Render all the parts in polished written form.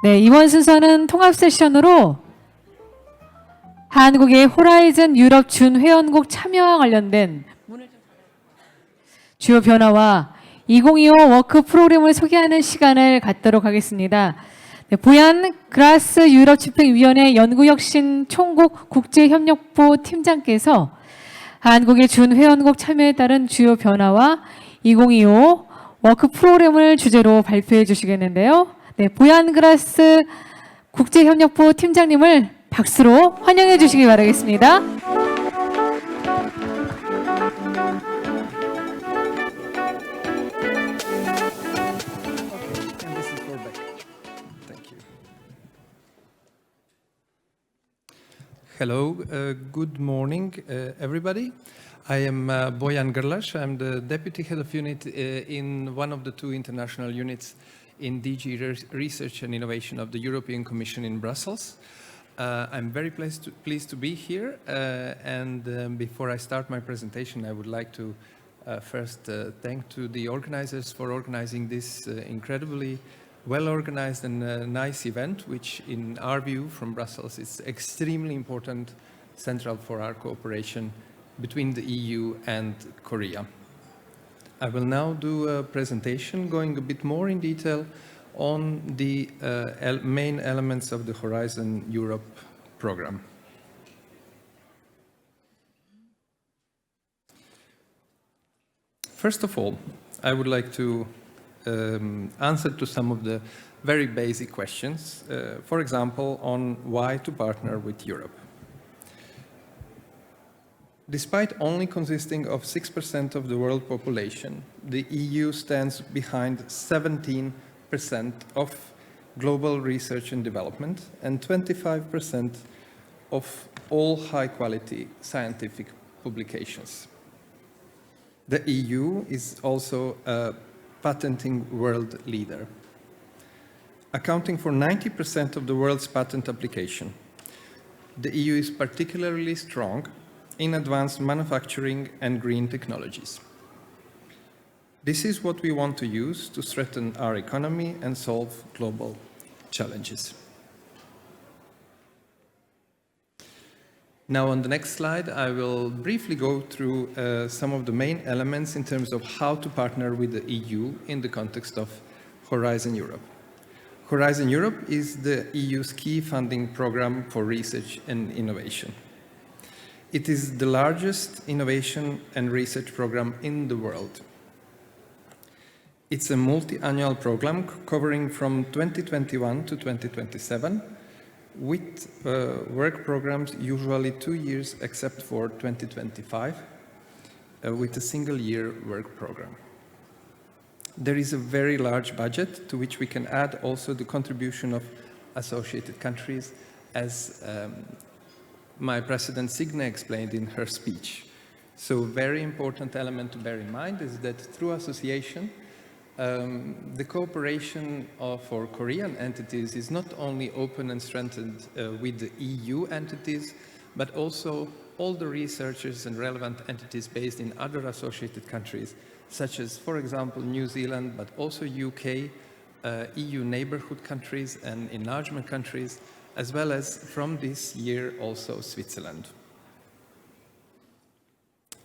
네, 이번 순서는 통합 세션으로 한국의 호라이즌 유럽 준회원국 참여와 관련된 주요 변화와 2025 워크 프로그램을 소개하는 시간을 갖도록 하겠습니다. 네, 보얀 그라스 유럽 집행위원회 연구혁신 총국 국제협력부 팀장께서 한국의 준회원국 참여에 따른 주요 변화와 2025 워크 프로그램을 주제로 발표해 주시겠는데요. 네, 보얀 그라스 국제협력부 팀장님을 박수로 환영해 주시기 바라겠습니다. Hello, good morning, everybody. I am Bojan Grlaš. I'm the Deputy Head of Unit in one of the two international units in DG Research and Innovation of the European Commission in Brussels. I'm very pleased to be here. Before I start my presentation, I would like to first thank to the organizers for organizing this incredibly well-organized and nice event, which in our view from Brussels is extremely important, central for our cooperation between the EU and Korea. I will now do a presentation going a bit more in detail on the main elements of the Horizon Europe program. First of all, I would like to answer to some of the very basic questions, for example, on why to partner with Europe. Despite only consisting of 6% of the world population, the EU stands behind 17% of global research and development and 25% of all high-quality scientific publications. The EU is also a patenting world leader, accounting for 90% of the world's patent application. The EU is particularly strong in advanced manufacturing and green technologies. This is what we want to use to strengthen our economy and solve global challenges. Now, on the next slide, I will briefly go through some of the main elements in terms of how to partner with the EU in the context of Horizon Europe. Horizon Europe is the EU's key funding program for research and innovation. It is the largest innovation and research program in the world. It's a multi-annual program covering from 2021 to 2027, with work programs usually 2 years except for 2025, with a single-year work program. There is a very large budget to which we can add also the contribution of associated countries, as my President Signe explained in her speech. So a very important element to bear in mind is that through association, the cooperation for Korean entities is not only open and strengthened with the EU entities, but also all the researchers and relevant entities based in other associated countries, such as, for example, New Zealand, but also UK, EU neighborhood countries and enlargement countries, as well as from this year also Switzerland.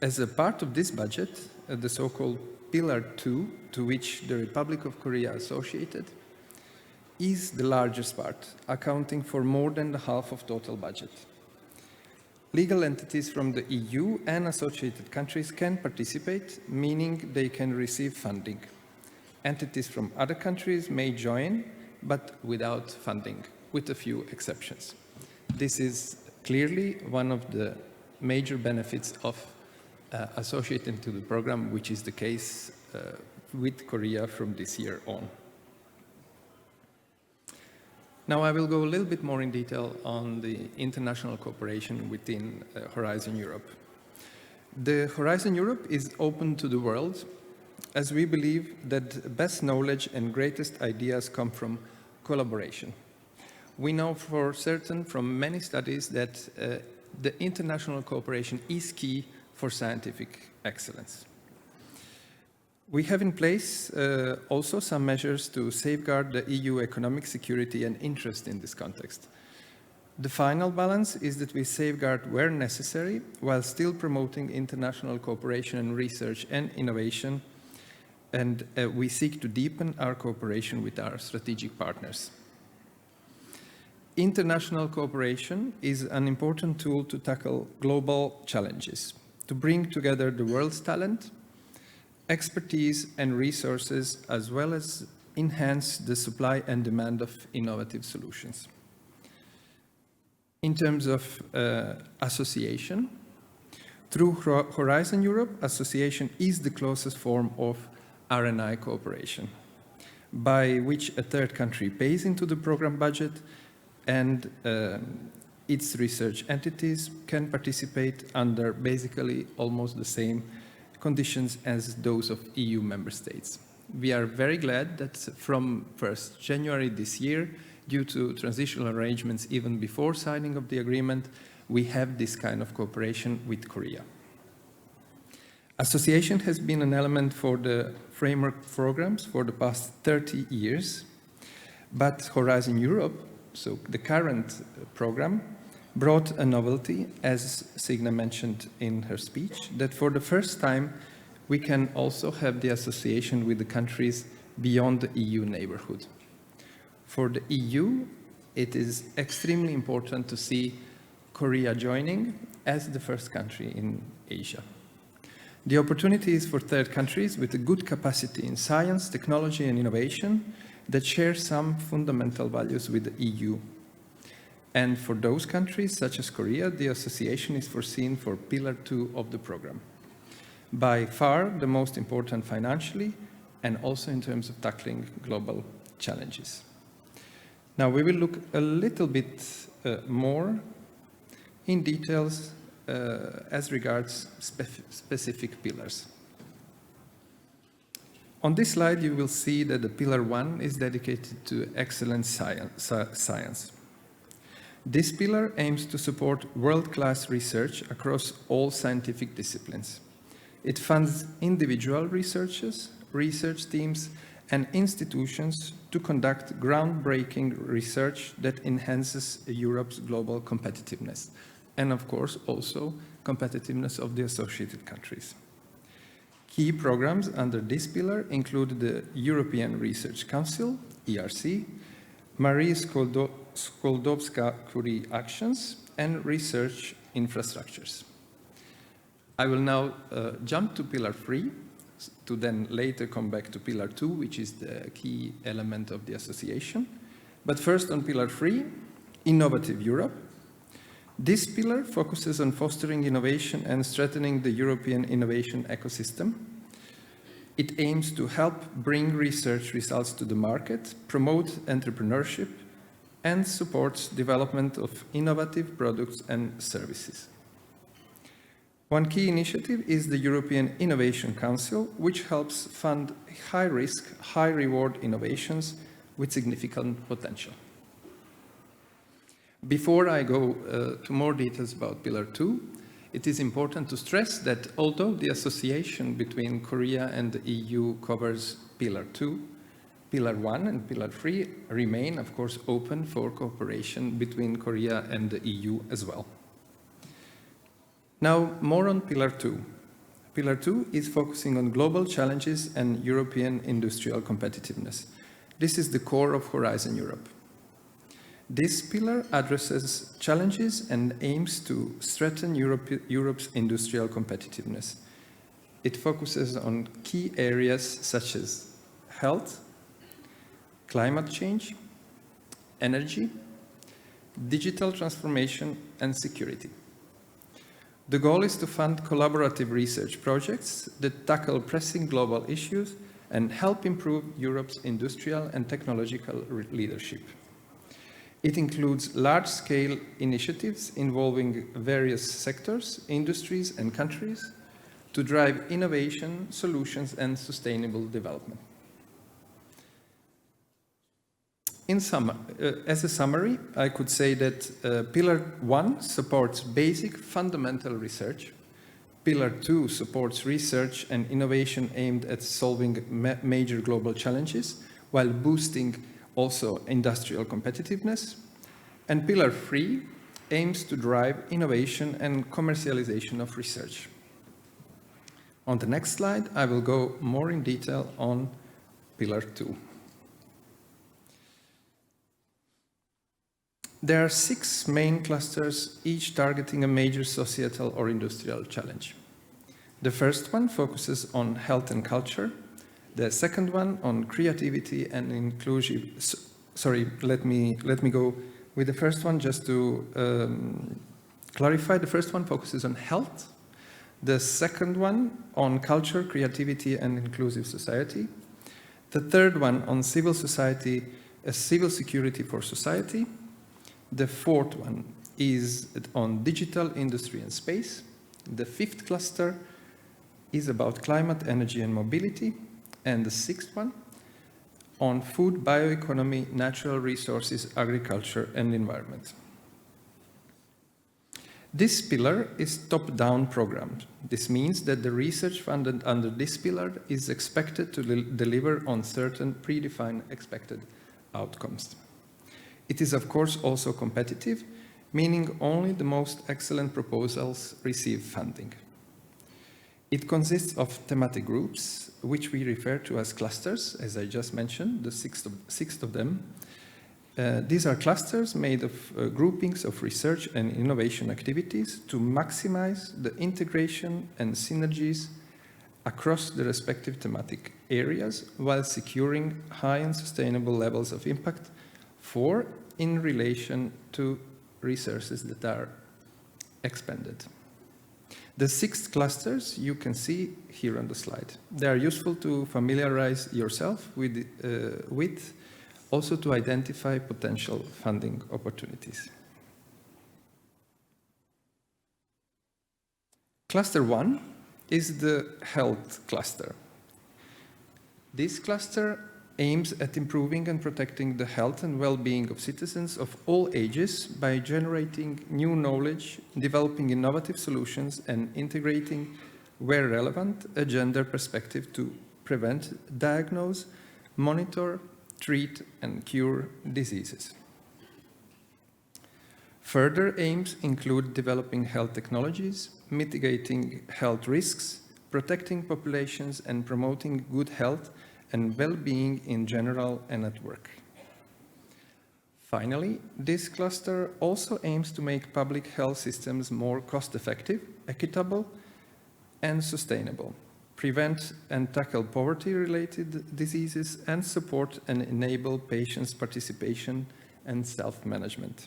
As a part of this budget, the so-called Pillar 2, to which the Republic of Korea associated, is the largest part, accounting for more than half of total budget. Legal entities from the EU and associated countries can participate, meaning they can receive funding. Entities from other countries may join, but without funding, with a few exceptions. This is clearly one of the major benefits of associated to the program, which is the case with Korea from this year on. Now I will go a little bit more in detail on the international cooperation within Horizon Europe. The Horizon Europe is open to the world, as we believe that best knowledge and greatest ideas come from collaboration. We know for certain from many studies that the international cooperation is key for scientific excellence. We have in place also some measures to safeguard the EU economic security and interest in this context. The final balance is that we safeguard where necessary while still promoting international cooperation in research and innovation, and we seek to deepen our cooperation with our strategic partners. International cooperation is an important tool to tackle global challenges, to bring together the world's talent, expertise and resources, as well as enhance the supply and demand of innovative solutions. In terms of association, through Horizon Europe, association is the closest form of R&I cooperation, by which a third country pays into the program budget and its research entities can participate under basically almost the same conditions as those of EU member states. We are very glad that from 1st January this year, due to transitional arrangements even before signing of the agreement, we have this kind of cooperation with Korea. Association has been an element for the framework programs for the past 30 years, but Horizon Europe, so the current program, brought a novelty, as Signe mentioned in her speech, that for the first time we can also have the association with the countries beyond the EU neighborhood. For the EU, it is extremely important to see Korea joining as the first country in Asia. The opportunities for third countries with a good capacity in science, technology and innovation that share some fundamental values with the EU. And for those countries, such as Korea, the association is foreseen for Pillar 2 of the program. By far the most important financially and also in terms of tackling global challenges. Now we will look a little bit more in details as regards specific pillars. On this slide, you will see that the Pillar 1 is dedicated to excellent science. This pillar aims to support world-class research across all scientific disciplines. It funds individual researchers, research teams, and institutions to conduct groundbreaking research that enhances Europe's global competitiveness, and of course also competitiveness of the associated countries. Key programs under this pillar include the European Research Council, ERC, Marie Skłodowska-Curie actions, and research infrastructures. I will now jump to Pillar 3, to then later come back to Pillar 2, which is the key element of the association. But first on Pillar 3, Innovative Europe. This pillar focuses on fostering innovation and strengthening the European innovation ecosystem. It aims to help bring research results to the market, promote entrepreneurship, and supports development of innovative products and services. One key initiative is the European Innovation Council, which helps fund high-risk, high-reward innovations with significant potential. Before I go to more details about Pillar 2, it is important to stress that although the association between Korea and the EU covers Pillar 2, Pillar 1 and Pillar 3 remain, of course, open for cooperation between Korea and the EU as well. Now, more on Pillar 2. Pillar 2 is focusing on global challenges and European industrial competitiveness. This is the core of Horizon Europe. This pillar addresses challenges and aims to strengthen Europe's industrial competitiveness. It focuses on key areas such as health, climate change, energy, digital transformation, and security. The goal is to fund collaborative research projects that tackle pressing global issues and help improve Europe's industrial and technological leadership. It includes large-scale initiatives involving various sectors, industries, and countries to drive innovation, solutions, and sustainable development. As a summary, I could say that Pillar 1 supports basic fundamental research. Pillar 2 supports research and innovation aimed at solving major global challenges while boosting also industrial competitiveness. And Pillar 3 aims to drive innovation and commercialization of research. On the next slide, I will go more in detail on Pillar 2. There are 6 main clusters, each targeting a major societal or industrial challenge. The first one focuses on health and culture. The second one on creativity and inclusive. Let me go with the first one just to clarify. The first one focuses on health. The second one on culture, creativity, and inclusive society. The third one on civil society, civil security for society. The fourth one is on digital industry and space. The fifth cluster is about climate, energy, and mobility. And the sixth one on food, bioeconomy, natural resources, agriculture, and environment. This pillar is top-down programmed. This means that the research funded under this pillar is expected to deliver on certain predefined expected outcomes. It is, of course, also competitive, meaning only the most excellent proposals receive funding. It consists of thematic groups, which we refer to as clusters, as I just mentioned, the sixth of them. These are clusters made of groupings of research and innovation activities to maximize the integration and synergies across the respective thematic areas while securing high and sustainable levels of impact in relation to resources that are expended. The 6 clusters you can see here on the slide. They are useful to familiarize yourself with, also to identify potential funding opportunities. Cluster 1 is the health cluster. This cluster aims at improving and protecting the health and well-being of citizens of all ages by generating new knowledge, developing innovative solutions, and integrating, where relevant, a gender perspective to prevent, diagnose, monitor, treat, and cure diseases. Further aims include developing health technologies, mitigating health risks, protecting populations, and promoting good health and well-being in general and at work. Finally, this cluster also aims to make public health systems more cost-effective, equitable, and sustainable, prevent and tackle poverty-related diseases, and support and enable patients' participation and self-management.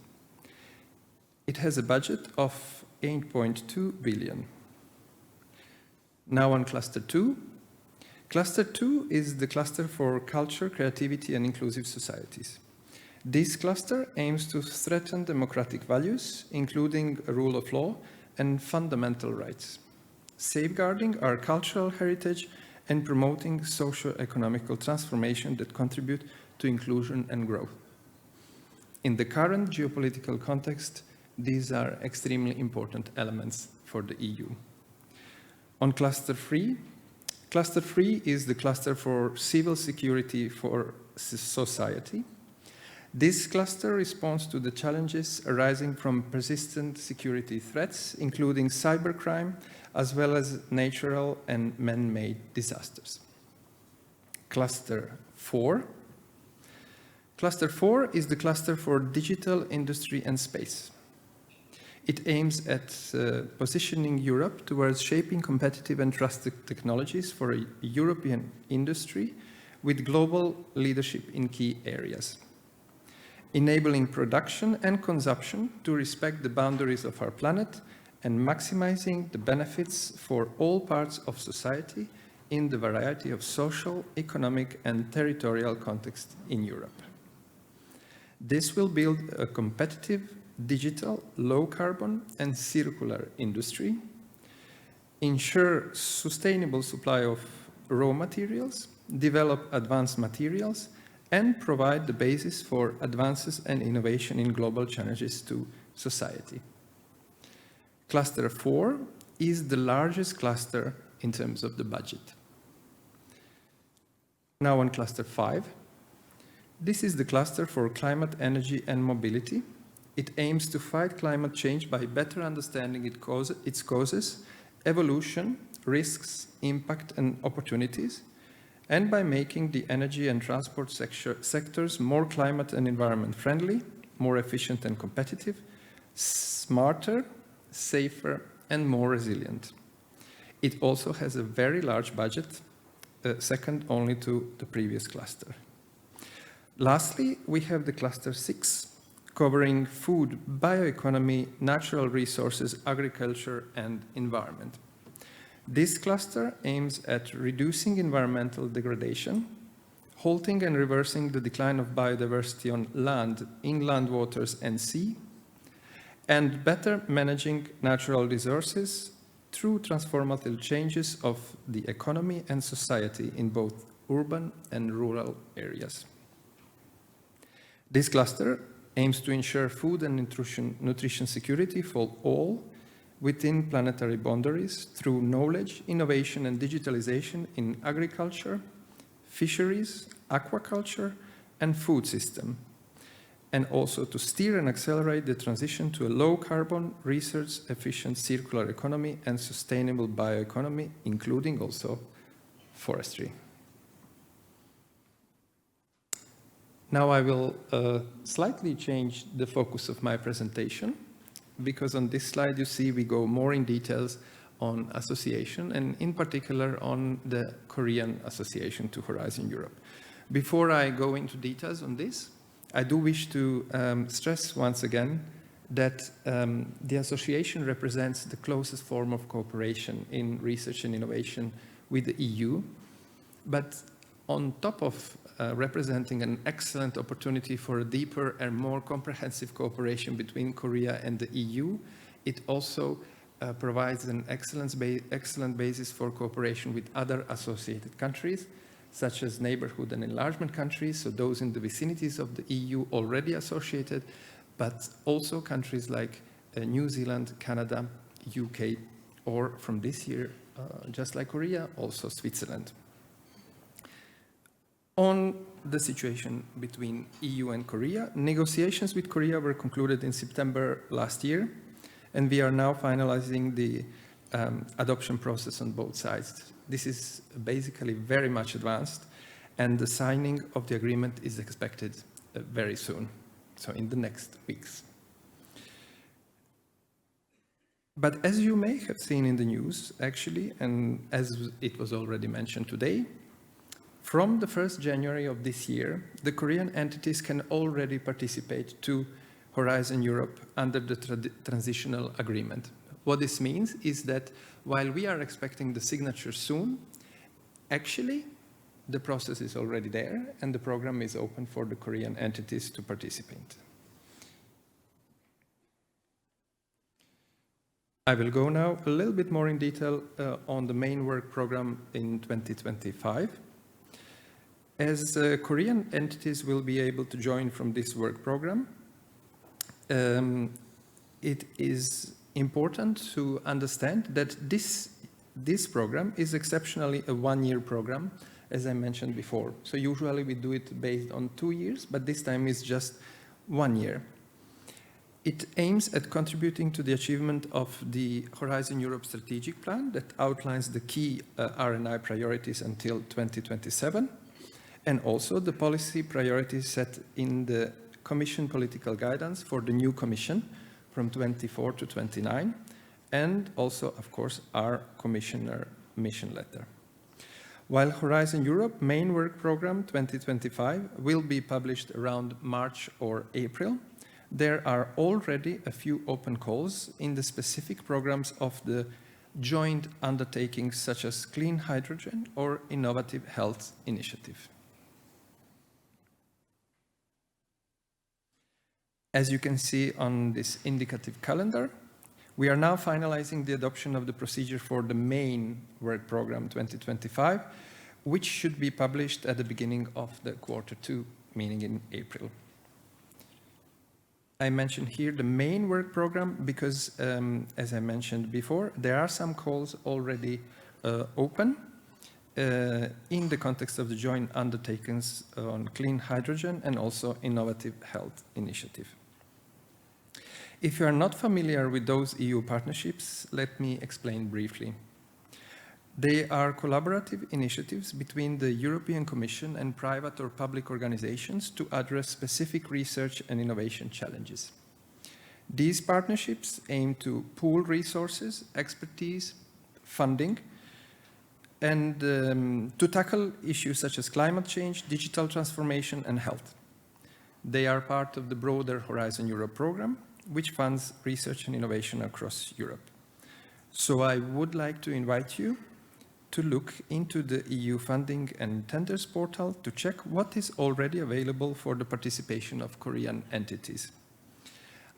It has a budget of 8.2 billion. Now on Cluster 2. Cluster 2 is the cluster for culture, creativity, and inclusive societies. This cluster aims to strengthen democratic values, including rule of law and fundamental rights, safeguarding our cultural heritage and promoting socio-economical transformation that contribute to inclusion and growth. In the current geopolitical context, these are extremely important elements for the EU. On Cluster 3, Cluster 3 is the cluster for civil security for society. This cluster responds to the challenges arising from persistent security threats, including cybercrime, as well as natural and man-made disasters. Cluster 4. Cluster 4 is the cluster for digital industry and space. It aims at positioning Europe towards shaping competitive and trusted technologies for a European industry with global leadership in key areas, enabling production and consumption to respect the boundaries of our planet and maximizing the benefits for all parts of society in the variety of social, economic, and territorial contexts in Europe. This will build a competitive, digital, low-carbon, and circular industry, ensure sustainable supply of raw materials, develop advanced materials, and provide the basis for advances and innovation in global challenges to society. Cluster 4 is the largest cluster in terms of the budget. Now on cluster 5. This is the cluster for climate, energy, and mobility. It aims to fight climate change by better understanding its causes, evolution, risks, impact, and opportunities, and by making the energy and transport sectors more climate and environment friendly, more efficient and competitive, smarter, safer, and more resilient. It also has a very large budget, second only to the previous cluster. Lastly, we have the cluster 6, covering food, bioeconomy, natural resources, agriculture, and environment. This cluster aims at reducing environmental degradation, halting and reversing the decline of biodiversity on land, inland waters, and sea, and better managing natural resources through transformative changes of the economy and society in both urban and rural areas. This cluster aims to ensure food and nutrition security for all within planetary boundaries through knowledge, innovation, and digitalization in agriculture, fisheries, aquaculture, and food system, and also to steer and accelerate the transition to a low-carbon, research-efficient circular economy and sustainable bioeconomy, including also forestry. Now I will slightly change the focus of my presentation, because on this slide you see we go more in details on association, and in particular on the Korean association to Horizon Europe. Before I go into details on this, I do wish to stress once again that the association represents the closest form of cooperation in research and innovation with the EU, but on top of representing an excellent opportunity for a deeper and more comprehensive cooperation between Korea and the EU, it also provides an excellent basis for cooperation with other associated countries, such as neighborhood and enlargement countries, so those in the vicinities of the EU already associated, but also countries like New Zealand, Canada, UK, or from this year, just like Korea, also Switzerland. On the situation between EU and Korea, negotiations with Korea were concluded in September last year, and we are now finalizing the adoption process on both sides. This is basically very much advanced, and the signing of the agreement is expected very soon, so in the next weeks. But as you may have seen in the news, actually, and as it was already mentioned today, from the 1st January of this year, the Korean entities can already participate to Horizon Europe under the transitional agreement. What this means is that while we are expecting the signature soon, actually the process is already there and the program is open for the Korean entities to participate. I will go now a little bit more in detail on the main work program in 2025. As Korean entities will be able to join from this work program, it is important to understand that this program is exceptionally a one-year program, as I mentioned before. So usually we do it based on 2 years, but this time it's just 1 year. It aims at contributing to the achievement of the Horizon Europe strategic plan that outlines the key R&I priorities until 2027, and also the policy priorities set in the Commission political guidance for the new Commission from 24 to 29, and also, of course, our Commissioner mission letter. While Horizon Europe main work program 2025 will be published around March or April, there are already a few open calls in the specific programs of the joint undertakings such as Clean Hydrogen or Innovative Health Initiative. As you can see on this indicative calendar, we are now finalizing the adoption of the procedure for the main work program 2025, which should be published at the beginning of the Q2, meaning in April. I mentioned here the main work program because, as I mentioned before, there are some calls already open in the context of the joint undertakings on clean hydrogen and also innovative health initiative. If you are not familiar with those EU partnerships, let me explain briefly. They are collaborative initiatives between the European Commission and private or public organizations to address specific research and innovation challenges. These partnerships aim to pool resources, expertise, funding, and to tackle issues such as climate change, digital transformation, and health. They are part of the broader Horizon Europe program, which funds research and innovation across Europe. So I would like to invite you to look into the EU funding and tenders portal to check what is already available for the participation of Korean entities.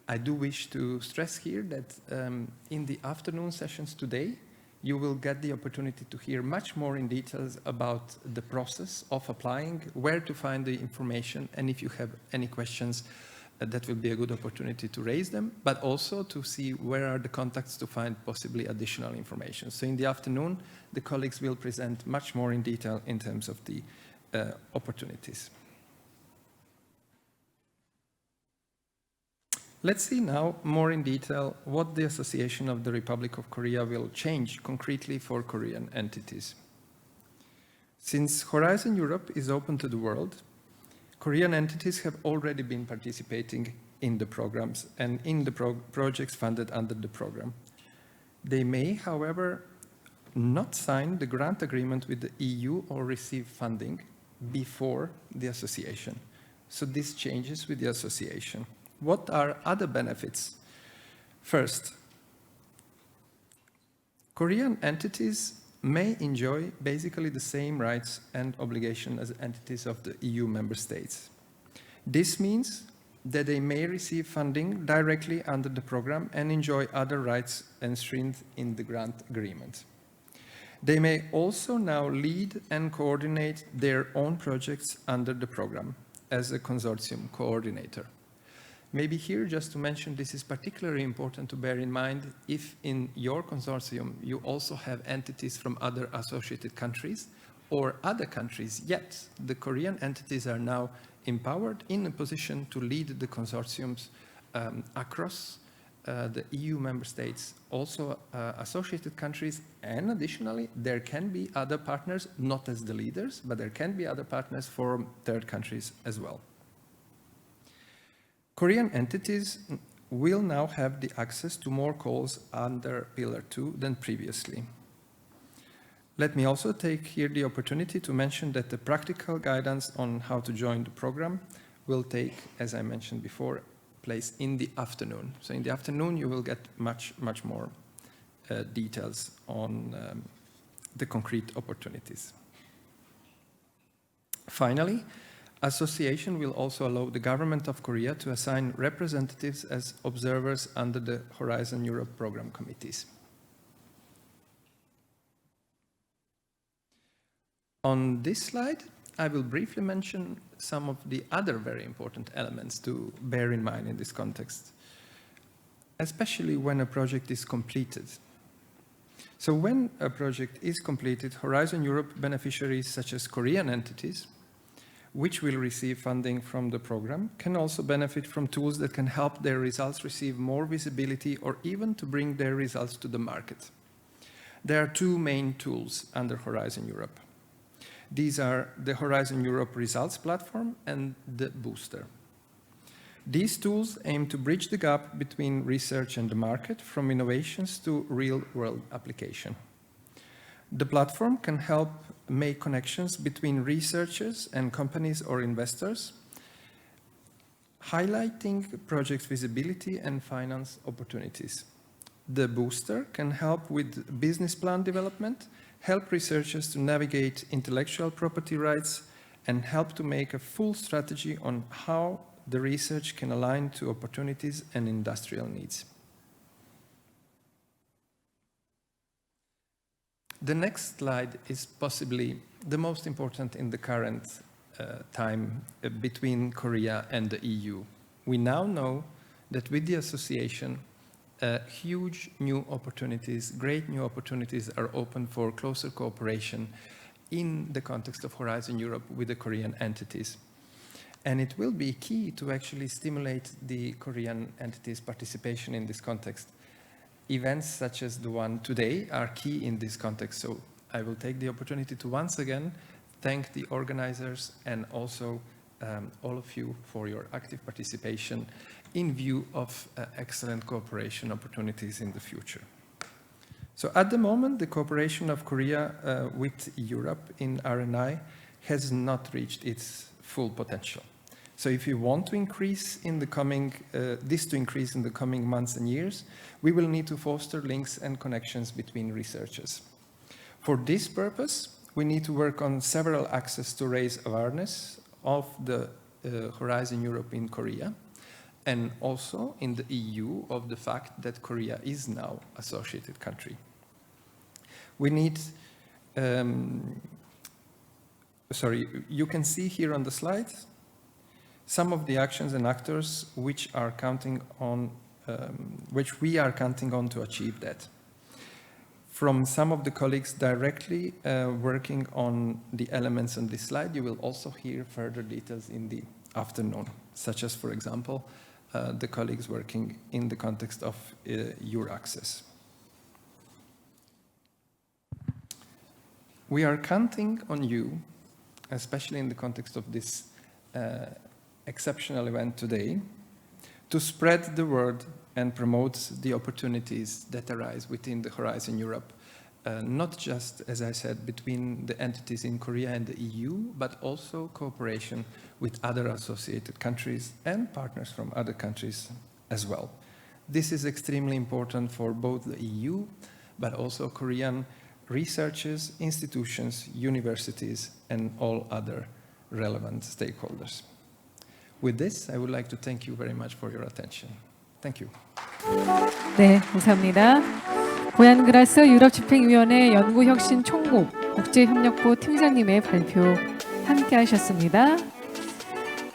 I do wish to stress here that in the afternoon sessions today, you will get the opportunity to hear much more in details about the process of applying, where to find the information, and if you have any questions, that will be a good opportunity to raise them, but also to see where are the contacts to find possibly additional information. So in the afternoon, the colleagues will present much more in detail in terms of the opportunities. Let's see now more in detail what the Association of the Republic of Korea will change concretely for Korean entities. Since Horizon Europe is open to the world, Korean entities have already been participating in the programs and in the projects funded under the program. They may, however, not sign the grant agreement with the EU or receive funding before the association. So this changes with the association. What are other benefits? First, Korean entities may enjoy basically the same rights and obligations as entities of the EU member states. This means that they may receive funding directly under the program and enjoy other rights enshrined in the grant agreement. They may also now lead and coordinate their own projects under the program as a consortium coordinator. Maybe here, just to mention, this is particularly important to bear in mind if in your consortium you also have entities from other associated countries or other countries, yet the Korean entities are now empowered in a position to lead the consortiums across the EU member states, also associated countries, and additionally, there can be other partners, not as the leaders, but there can be other partners from third countries as well. Korean entities will now have the access to more calls under Pillar 2 than previously. Let me also take here the opportunity to mention that the practical guidance on how to join the program will take, as I mentioned before, place in the afternoon. So in the afternoon, you will get much more details on the concrete opportunities. Finally, association will also allow the government of Korea to assign representatives as observers under the Horizon Europe program committees. On this slide, I will briefly mention some of the other very important elements to bear in mind in this context, especially when a project is completed. So when a project is completed, Horizon Europe beneficiaries such as Korean entities, which will receive funding from the program, can also benefit from tools that can help their results receive more visibility or even to bring their results to the market. There are two main tools under Horizon Europe. These are the Horizon Europe Results Platform and the Booster. These tools aim to bridge the gap between research and the market, from innovations to real-world application. The platform can help make connections between researchers and companies or investors, highlighting project visibility and finance opportunities. The Booster can help with business plan development, help researchers to navigate intellectual property rights, and help to make a full strategy on how the research can align to opportunities and industrial needs. The next slide is possibly the most important in the current time between Korea and the EU. We now know that with the association, huge new opportunities, great new opportunities are open for closer cooperation in the context of Horizon Europe with the Korean entities. And it will be key to actually stimulate the Korean entities' participation in this context. Events such as the one today are key in this context. So I will take the opportunity to once again thank the organizers and also all of you for your active participation in view of excellent cooperation opportunities in the future. So at the moment, the cooperation of Korea with Europe in R&I has not reached its full potential. So if we want to increase in the coming, to increase in the coming months and years, we will need to foster links and connections between researchers. For this purpose, we need to work on several axes to raise awareness of the Horizon Europe in Korea, and also in the EU of the fact that Korea is now an associated country. We need, you can see here on the slide some of the actions and actors which are counting on, which we are counting on to achieve that. From some of the colleagues directly working on the elements on this slide, you will also hear further details in the afternoon, such as, for example, the colleagues working in the context of Euraccess. We are counting on you, especially in the context of this exceptional event today, to spread the word and promote the opportunities that arise within the Horizon Europe, not just, as I said, between the entities in Korea and the EU, but also cooperation with other associated countries and partners from other countries as well. This is extremely important for both the EU, but also Korean researchers, institutions, universities, and all other relevant stakeholders. With this, I would like to thank you very much for your attention. Thank you. 네, 감사합니다. 보얀그라스 유럽집행위원회 연구혁신 총국 국제협력부 팀장님의 발표 함께 하셨습니다.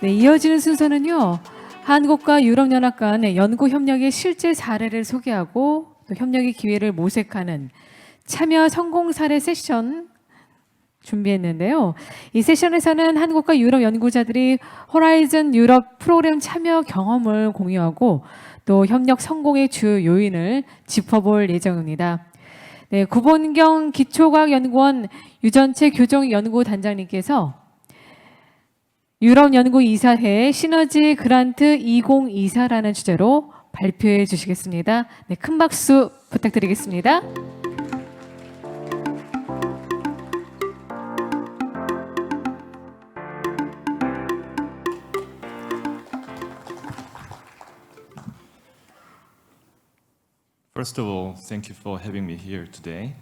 네, 이어지는 순서는요, 한국과 유럽연합 간의 연구협력의 실제 사례를 소개하고 또 협력의 기회를 모색하는 참여 성공 사례 세션 준비했는데요. 이 세션에서는 한국과 유럽 연구자들이 호라이즌 유럽 프로그램 참여 경험을 공유하고 또 협력 성공의 주 요인을 짚어볼 예정입니다. 네, 구본경 기초과학연구원 유전체 교정연구단장님께서 유럽연구이사회 시너지 그란트 2024라는 주제로 발표해 주시겠습니다. 네, 큰 박수 부탁드리겠습니다. First of all, thank you for having me here today.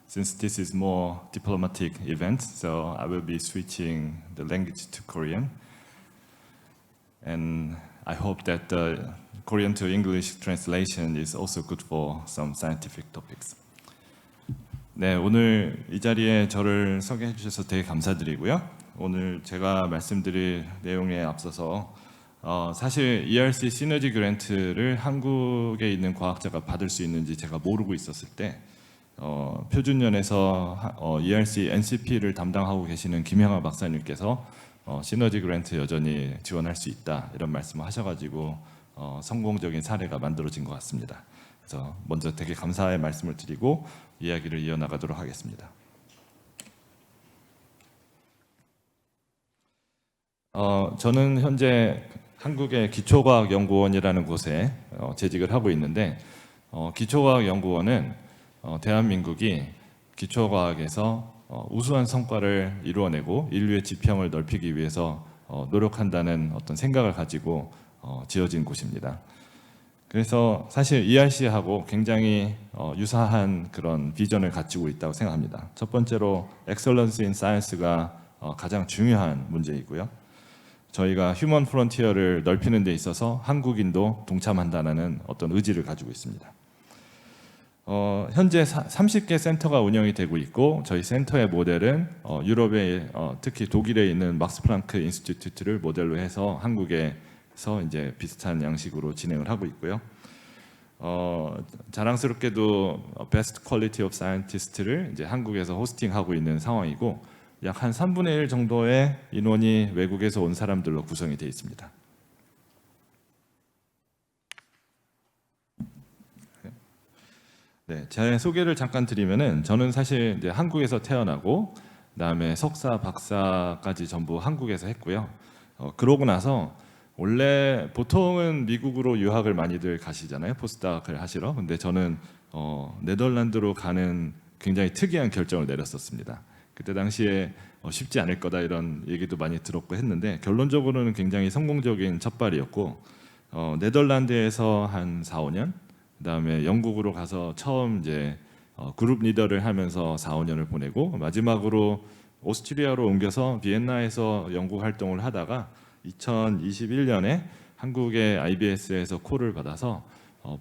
Since this is more diplomatic event, so I will be switching the language to Korean. And I hope that the Korean to English translation is also good for some scientific topics. 네, 오늘 이 자리에 저를 소개해 주셔서 되게 감사드리고요. 오늘 제가 말씀드릴 내용에 앞서서 사실 ERC 시너지 그랜트를 한국에 있는 과학자가 받을 수 있는지 제가 모르고 있었을 때 표준연에서 ERC NCP를 담당하고 계시는 김형아 박사님께서 시너지 그랜트 여전히 지원할 수 있다 이런 말씀을 하셔가지고 성공적인 사례가 만들어진 것 같습니다. 그래서 먼저 되게 감사의 말씀을 드리고 이야기를 이어나가도록 하겠습니다. 저는 현재 한국의 기초과학연구원이라는 곳에 재직을 하고 있는데 기초과학연구원은 대한민국이 기초과학에서 우수한 성과를 이루어내고 인류의 지평을 넓히기 위해서 노력한다는 어떤 생각을 가지고 지어진 곳입니다. 그래서 사실 ERC하고 굉장히 유사한 그런 비전을 가지고 있다고 생각합니다. 첫 번째로 Excellence in Science가 가장 중요한 문제이고요. 저희가 휴먼 프론티어를 넓히는 데 있어서 한국인도 동참한다는 어떤 의지를 가지고 있습니다. 현재 30개 센터가 운영이 되고 있고 저희 센터의 모델은 유럽의 특히 독일에 있는 막스 플랑크 인스티튜트를 모델로 해서 한국에 해서 이제 비슷한 양식으로 진행을 하고 있고요. 자랑스럽게도 베스트 퀄리티 오브 사이언티스트를 이제 한국에서 호스팅하고 있는 상황이고 약 한 3분의 1 정도의 인원이 외국에서 온 사람들로 구성이 되어 있습니다. 네, 제 소개를 잠깐 드리면은 저는 사실 이제 한국에서 태어나고 그다음에 석사, 박사까지 전부 한국에서 했고요. 그러고 나서 원래 보통은 미국으로 유학을 많이들 가시잖아요. 포스닥을 하시러. 근데 저는 네덜란드로 가는 굉장히 특이한 결정을 내렸었습니다. 그때 당시에 쉽지 않을 거다 이런 얘기도 많이 들었고 했는데 결론적으로는 굉장히 성공적인 첫발이었고 네덜란드에서 한 4, 5년 그다음에 영국으로 가서 처음 이제 그룹 리더를 하면서 4, 5년을 보내고 마지막으로 오스트리아로 옮겨서 비엔나에서 연구 활동을 하다가 2021년에 한국의 IBS에서 콜을 받아서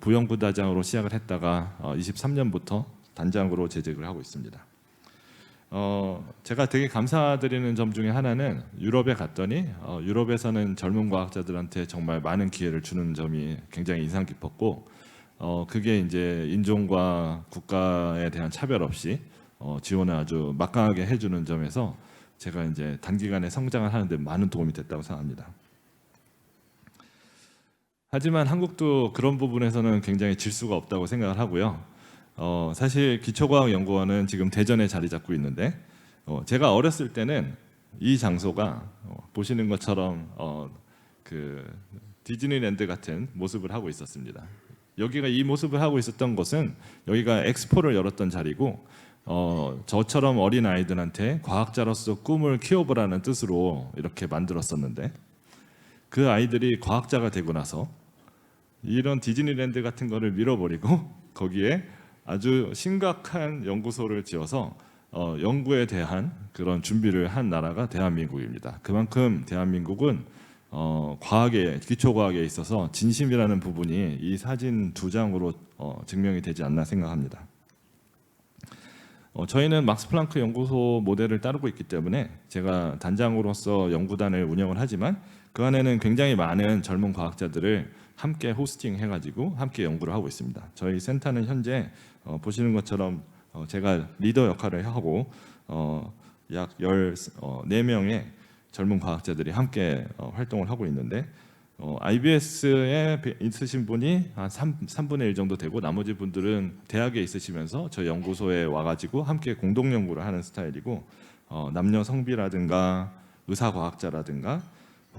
부영부단장으로 시작을 했다가 23년부터 단장으로 재직을 하고 있습니다. 제가 되게 감사드리는 점 중에 하나는 유럽에 갔더니 유럽에서는 젊은 과학자들한테 정말 많은 기회를 주는 점이 굉장히 인상 깊었고 그게 이제 인종과 국가에 대한 차별 없이 지원을 아주 막강하게 해주는 점에서 제가 이제 단기간에 성장을 하는데 많은 도움이 됐다고 생각합니다. 하지만 한국도 그런 부분에서는 굉장히 질 수가 없다고 생각을 하고요. 사실 기초과학연구원은 지금 대전에 자리 잡고 있는데 제가 어렸을 때는 이 장소가 보시는 것처럼 그 디즈니랜드 같은 모습을 하고 있었습니다. 여기가 이 모습을 하고 있었던 것은 여기가 엑스포를 열었던 자리고 저처럼 어린 아이들한테 과학자로서 꿈을 키워보라는 뜻으로 이렇게 만들었었는데 그 아이들이 과학자가 되고 나서 이런 디즈니랜드 같은 거를 밀어버리고 거기에 아주 심각한 연구소를 지어서 연구에 대한 그런 준비를 한 나라가 대한민국입니다. 그만큼 대한민국은 과학에 기초과학에 있어서 진심이라는 부분이 이 사진 2장으로 증명이 되지 않나 생각합니다. 저희는 막스 플랑크 연구소 모델을 따르고 있기 때문에 제가 단장으로서 연구단을 운영을 하지만 그 안에는 굉장히 많은 젊은 과학자들을 함께 호스팅해가지고 함께 연구를 하고 있습니다. 저희 센터는 현재 보시는 것처럼 제가 리더 역할을 하고 약 14명의 젊은 과학자들이 함께 활동을 하고 있는데 IBS에 있으신 분이 한 3분의 1 정도 되고 나머지 분들은 대학에 있으시면서 저희 연구소에 와가지고 함께 공동 연구를 하는 스타일이고 남녀 성비라든가 의사과학자라든가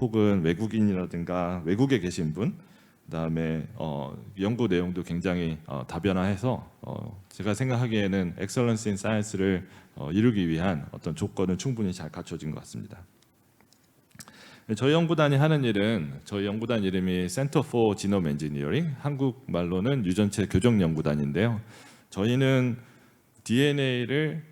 혹은 외국인이라든가 외국에 계신 분 그다음에 연구 내용도 굉장히 다변화해서 제가 생각하기에는 엑셀런스 인 사이언스를 이루기 위한 어떤 조건은 충분히 잘 갖춰진 것 같습니다. 저희 연구단이 하는 일은 저희 연구단 이름이 Center for Genome Engineering, 한국말로는 유전체 교정 연구단인데요. 저희는 DNA를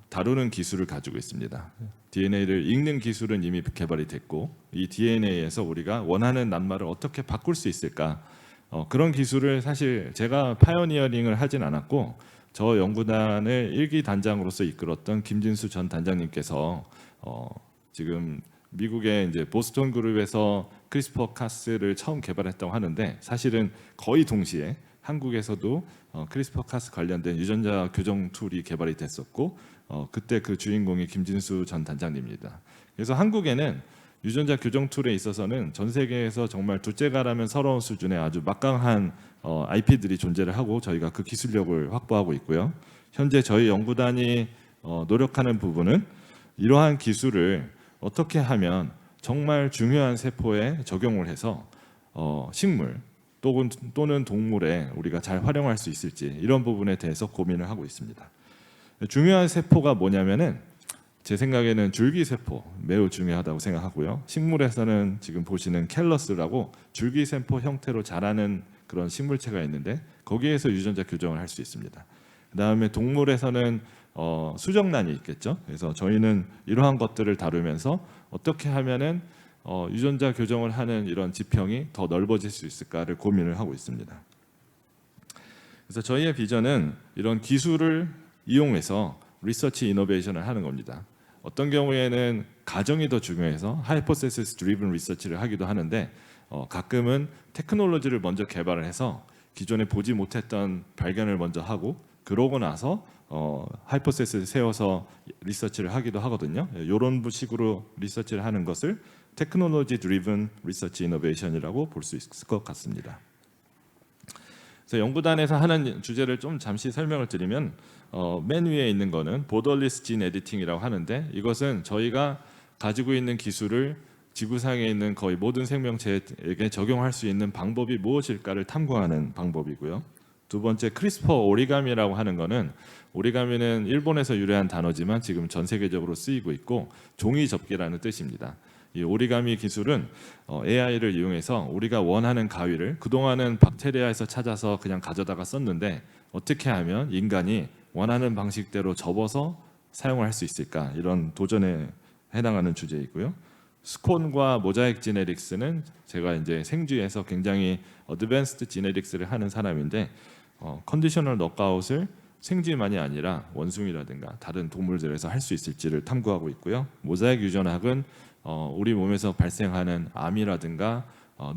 다루는 기술을 가지고 있습니다. DNA를 읽는 기술은 이미 개발이 됐고 이 DNA에서 우리가 원하는 낱말을 어떻게 바꿀 수 있을까 그런 기술을 사실 제가 파이오니어링을 하진 않았고 저 연구단을 1기 단장으로서 이끌었던 김진수 전 단장님께서 지금 미국의 이제 보스턴 그룹에서 크리스퍼 카스를 처음 개발했다고 하는데 사실은 거의 동시에 한국에서도 크리스퍼 카스 관련된 유전자 교정 툴이 개발이 됐었고 그때 그 주인공이 김진수 전 단장님입니다. 그래서 한국에는 유전자 교정 툴에 있어서는 전 세계에서 정말 둘째가라면 서러운 수준의 아주 막강한 IP들이 존재를 하고 저희가 그 기술력을 확보하고 있고요. 현재 저희 연구단이 노력하는 부분은 이러한 기술을 어떻게 하면 정말 중요한 세포에 적용을 해서 식물 또는 동물에 우리가 잘 활용할 수 있을지 이런 부분에 대해서 고민을 하고 있습니다. 중요한 세포가 뭐냐면은 제 생각에는 줄기세포 매우 중요하다고 생각하고요. 식물에서는 지금 보시는 캘러스라고 줄기세포 형태로 자라는 그런 식물체가 있는데 거기에서 유전자 교정을 할 수 있습니다. 그 다음에 동물에서는 수정란이 있겠죠. 그래서 저희는 이러한 것들을 다루면서 어떻게 하면은 유전자 교정을 하는 이런 지평이 더 넓어질 수 있을까를 고민을 하고 있습니다. 그래서 저희의 비전은 이런 기술을 이용해서 리서치 이노베이션을 하는 겁니다. 어떤 경우에는 가정이 더 중요해서 하이포테시스 드리븐 리서치를 하기도 하는데 가끔은 테크놀로지를 먼저 개발을 해서 기존에 보지 못했던 발견을 먼저 하고 그러고 나서 하이포테시스를 세워서 리서치를 하기도 하거든요. 이런 식으로 리서치를 하는 것을 테크놀로지 드리븐 리서치 이노베이션이라고 볼 수 있을 것 같습니다. 그래서 연구단에서 하는 주제를 좀 잠시 설명을 드리면 맨 위에 있는 거는 보더리스 진 에디팅이라고 하는데 이것은 저희가 가지고 있는 기술을 지구상에 있는 거의 모든 생명체에게 적용할 수 있는 방법이 무엇일까를 탐구하는 방법이고요. 두 번째 크리스퍼 오리가미라고 하는 거는 오리가미는 일본에서 유래한 단어지만 지금 전 세계적으로 쓰이고 있고 종이 접기라는 뜻입니다. 이 오리가미 기술은 AI를 이용해서 우리가 원하는 가위를 그동안은 박테리아에서 찾아서 그냥 가져다가 썼는데 어떻게 하면 인간이 원하는 방식대로 접어서 사용을 할 수 있을까 이런 도전에 해당하는 주제이고요. 스콘과 모자익 지네릭스는 제가 이제 생쥐에서 굉장히 어드밴스드 지네릭스를 하는 사람인데 컨디셔널 넉아웃을 생쥐만이 아니라 원숭이라든가 다른 동물들에서 할 수 있을지를 탐구하고 있고요. 모자익 유전학은 우리 몸에서 발생하는 암이라든가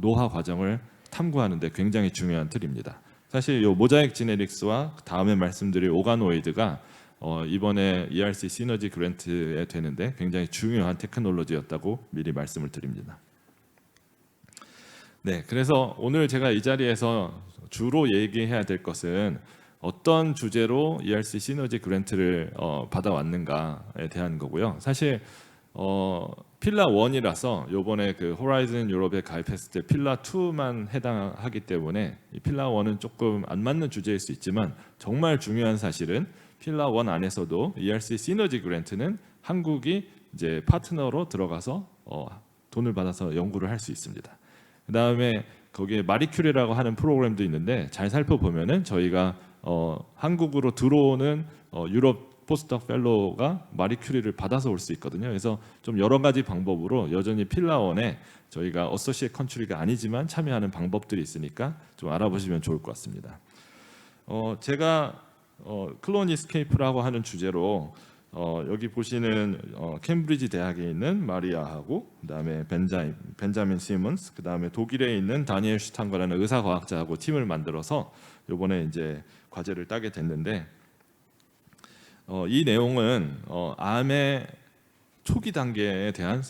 노화 과정을 탐구하는 데 굉장히 중요한 틀입니다. 사실 이 모자익 지네릭스와 다음에 말씀드릴 오가노이드가 이번에 ERC 시너지 그랜트에 되는데 굉장히 중요한 테크놀로지였다고 미리 말씀을 드립니다. 네, 그래서 오늘 제가 이 자리에서 주로 얘기해야 될 것은 어떤 주제로 ERC 시너지 그랜트를 받아왔는가에 대한 거고요. 사실 필라 1이라서 요번에 그 호라이즌 유럽에 가입했을 때 필라 2만 해당하기 때문에 이 필라 1은 조금 안 맞는 주제일 수 있지만 정말 중요한 사실은 필라 1 안에서도 ERC 시너지 그랜트는 한국이 이제 파트너로 들어가서 돈을 받아서 연구를 할 수 있습니다. 그다음에 거기에 마리큐리라고 하는 프로그램도 있는데 잘 살펴보면은 저희가 한국으로 들어오는 유럽 포스닥 펠로우가 마리큐리를 받아서 올 수 있거든요. 그래서 좀 여러 가지 방법으로 여전히 필라원에 저희가 어소시에이트 컨트리가 아니지만 참여하는 방법들이 있으니까 좀 알아보시면 좋을 것 같습니다. 제가 클론 이스케이프라고 하는 주제로 여기 보시는 캠브리지 대학에 있는 마리아하고 그다음에 벤자민 시몬스 그다음에 독일에 있는 다니엘 슈탄거라는 의사과학자하고 팀을 만들어서 이번에 이제 과제를 따게 됐는데 이 내용은 암의 초기 단계에 대한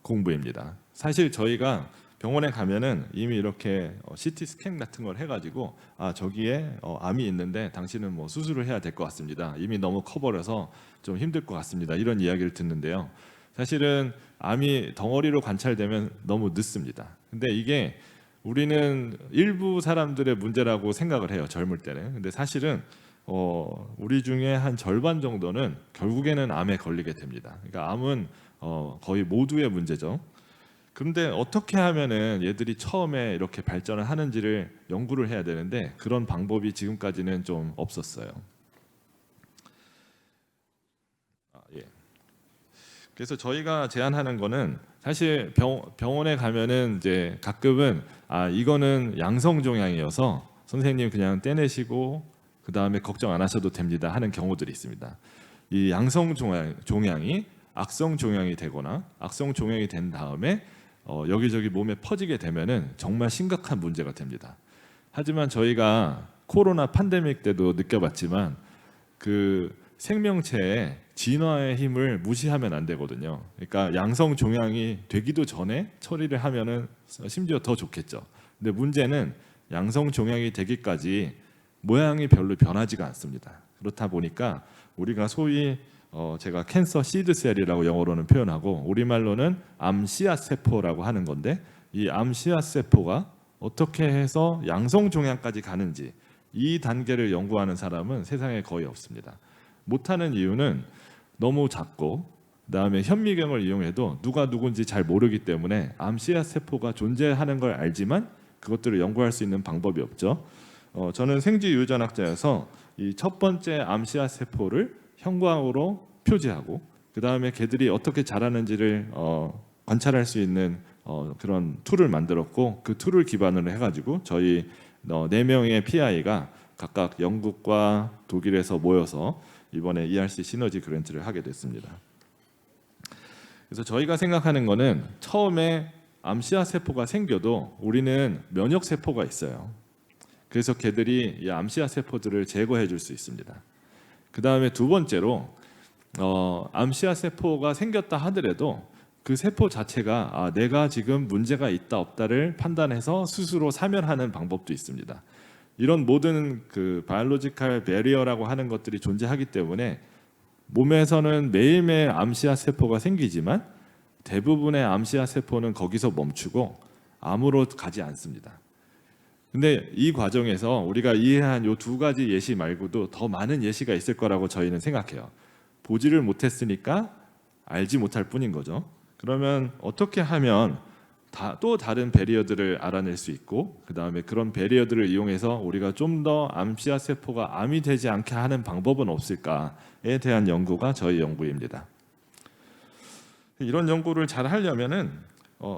공부입니다. 사실 저희가 병원에 가면은 이미 이렇게 CT 스캔 같은 걸 해가지고 저기에 암이 있는데 당신은 뭐 수술을 해야 될 것 같습니다. 이미 너무 커버려서 좀 힘들 것 같습니다. 이런 이야기를 듣는데요. 사실은 암이 덩어리로 관찰되면 너무 늦습니다. 근데 이게 우리는 일부 사람들의 문제라고 생각을 해요. 젊을 때는. 근데 사실은 우리 중에 한 절반 정도는 결국에는 암에 걸리게 됩니다. 그러니까 암은 거의 모두의 문제죠. 그런데 어떻게 하면은 얘들이 처음에 이렇게 발전을 하는지를 연구를 해야 되는데 그런 방법이 지금까지는 좀 없었어요. 예. 그래서 저희가 제안하는 거는 사실 병원에 가면은 이제 가끔은 이거는 양성 종양이어서 선생님 그냥 떼내시고 그 다음에 걱정 안 하셔도 됩니다 하는 경우들이 있습니다. 이 양성 종양이 악성 종양이 되거나 악성 종양이 된 다음에 여기저기 몸에 퍼지게 되면은 정말 심각한 문제가 됩니다. 하지만 저희가 코로나 팬데믹 때도 느껴봤지만 그 생명체의 진화의 힘을 무시하면 안 되거든요. 그러니까 양성 종양이 되기도 전에 처리를 하면은 심지어 더 좋겠죠. 근데 문제는 양성 종양이 되기까지 모양이 별로 변하지가 않습니다. 그렇다 보니까 우리가 소위 제가 캔서 시드셀이라고 영어로는 표현하고 우리말로는 암 씨앗 세포라고 하는 건데 이 암 씨앗 세포가 어떻게 해서 양성 종양까지 가는지 이 단계를 연구하는 사람은 세상에 거의 없습니다. 못하는 이유는 너무 작고 그다음에 현미경을 이용해도 누가 누군지 잘 모르기 때문에 암 씨앗 세포가 존재하는 걸 알지만 그것들을 연구할 수 있는 방법이 없죠. 저는 생쥐 유전학자여서 이 첫 번째 암 씨앗 세포를 형광으로 표지하고 그 다음에 걔들이 어떻게 자라는지를 관찰할 수 있는 그런 툴을 만들었고 그 툴을 기반으로 해가지고 저희 4명의 PI가 각각 영국과 독일에서 모여서 이번에 ERC 시너지 그랜트를 하게 됐습니다. 그래서 저희가 생각하는 거는 처음에 암씨앗 세포가 생겨도 우리는 면역 세포가 있어요. 그래서 걔들이 이 암씨앗 세포들을 제거해 줄 수 있습니다. 그 다음에 두 번째로 암씨앗 세포가 생겼다 하더라도 그 세포 자체가 내가 지금 문제가 있다 없다를 판단해서 스스로 사멸하는 방법도 있습니다. 이런 모든 그 바이올로지컬 베리어라고 하는 것들이 존재하기 때문에 몸에서는 매일매일 암씨앗 세포가 생기지만 대부분의 암씨앗 세포는 거기서 멈추고 암으로 가지 않습니다. 근데 이 과정에서 우리가 이해한 이 두 가지 예시 말고도 더 많은 예시가 있을 거라고 저희는 생각해요. 보지를 못했으니까 알지 못할 뿐인 거죠. 그러면 어떻게 하면 또 다른 배리어들을 알아낼 수 있고 그 다음에 그런 배리어들을 이용해서 우리가 좀 더 암씨앗 세포가 암이 되지 않게 하는 방법은 없을까에 대한 연구가 저희 연구입니다. 이런 연구를 잘 하려면은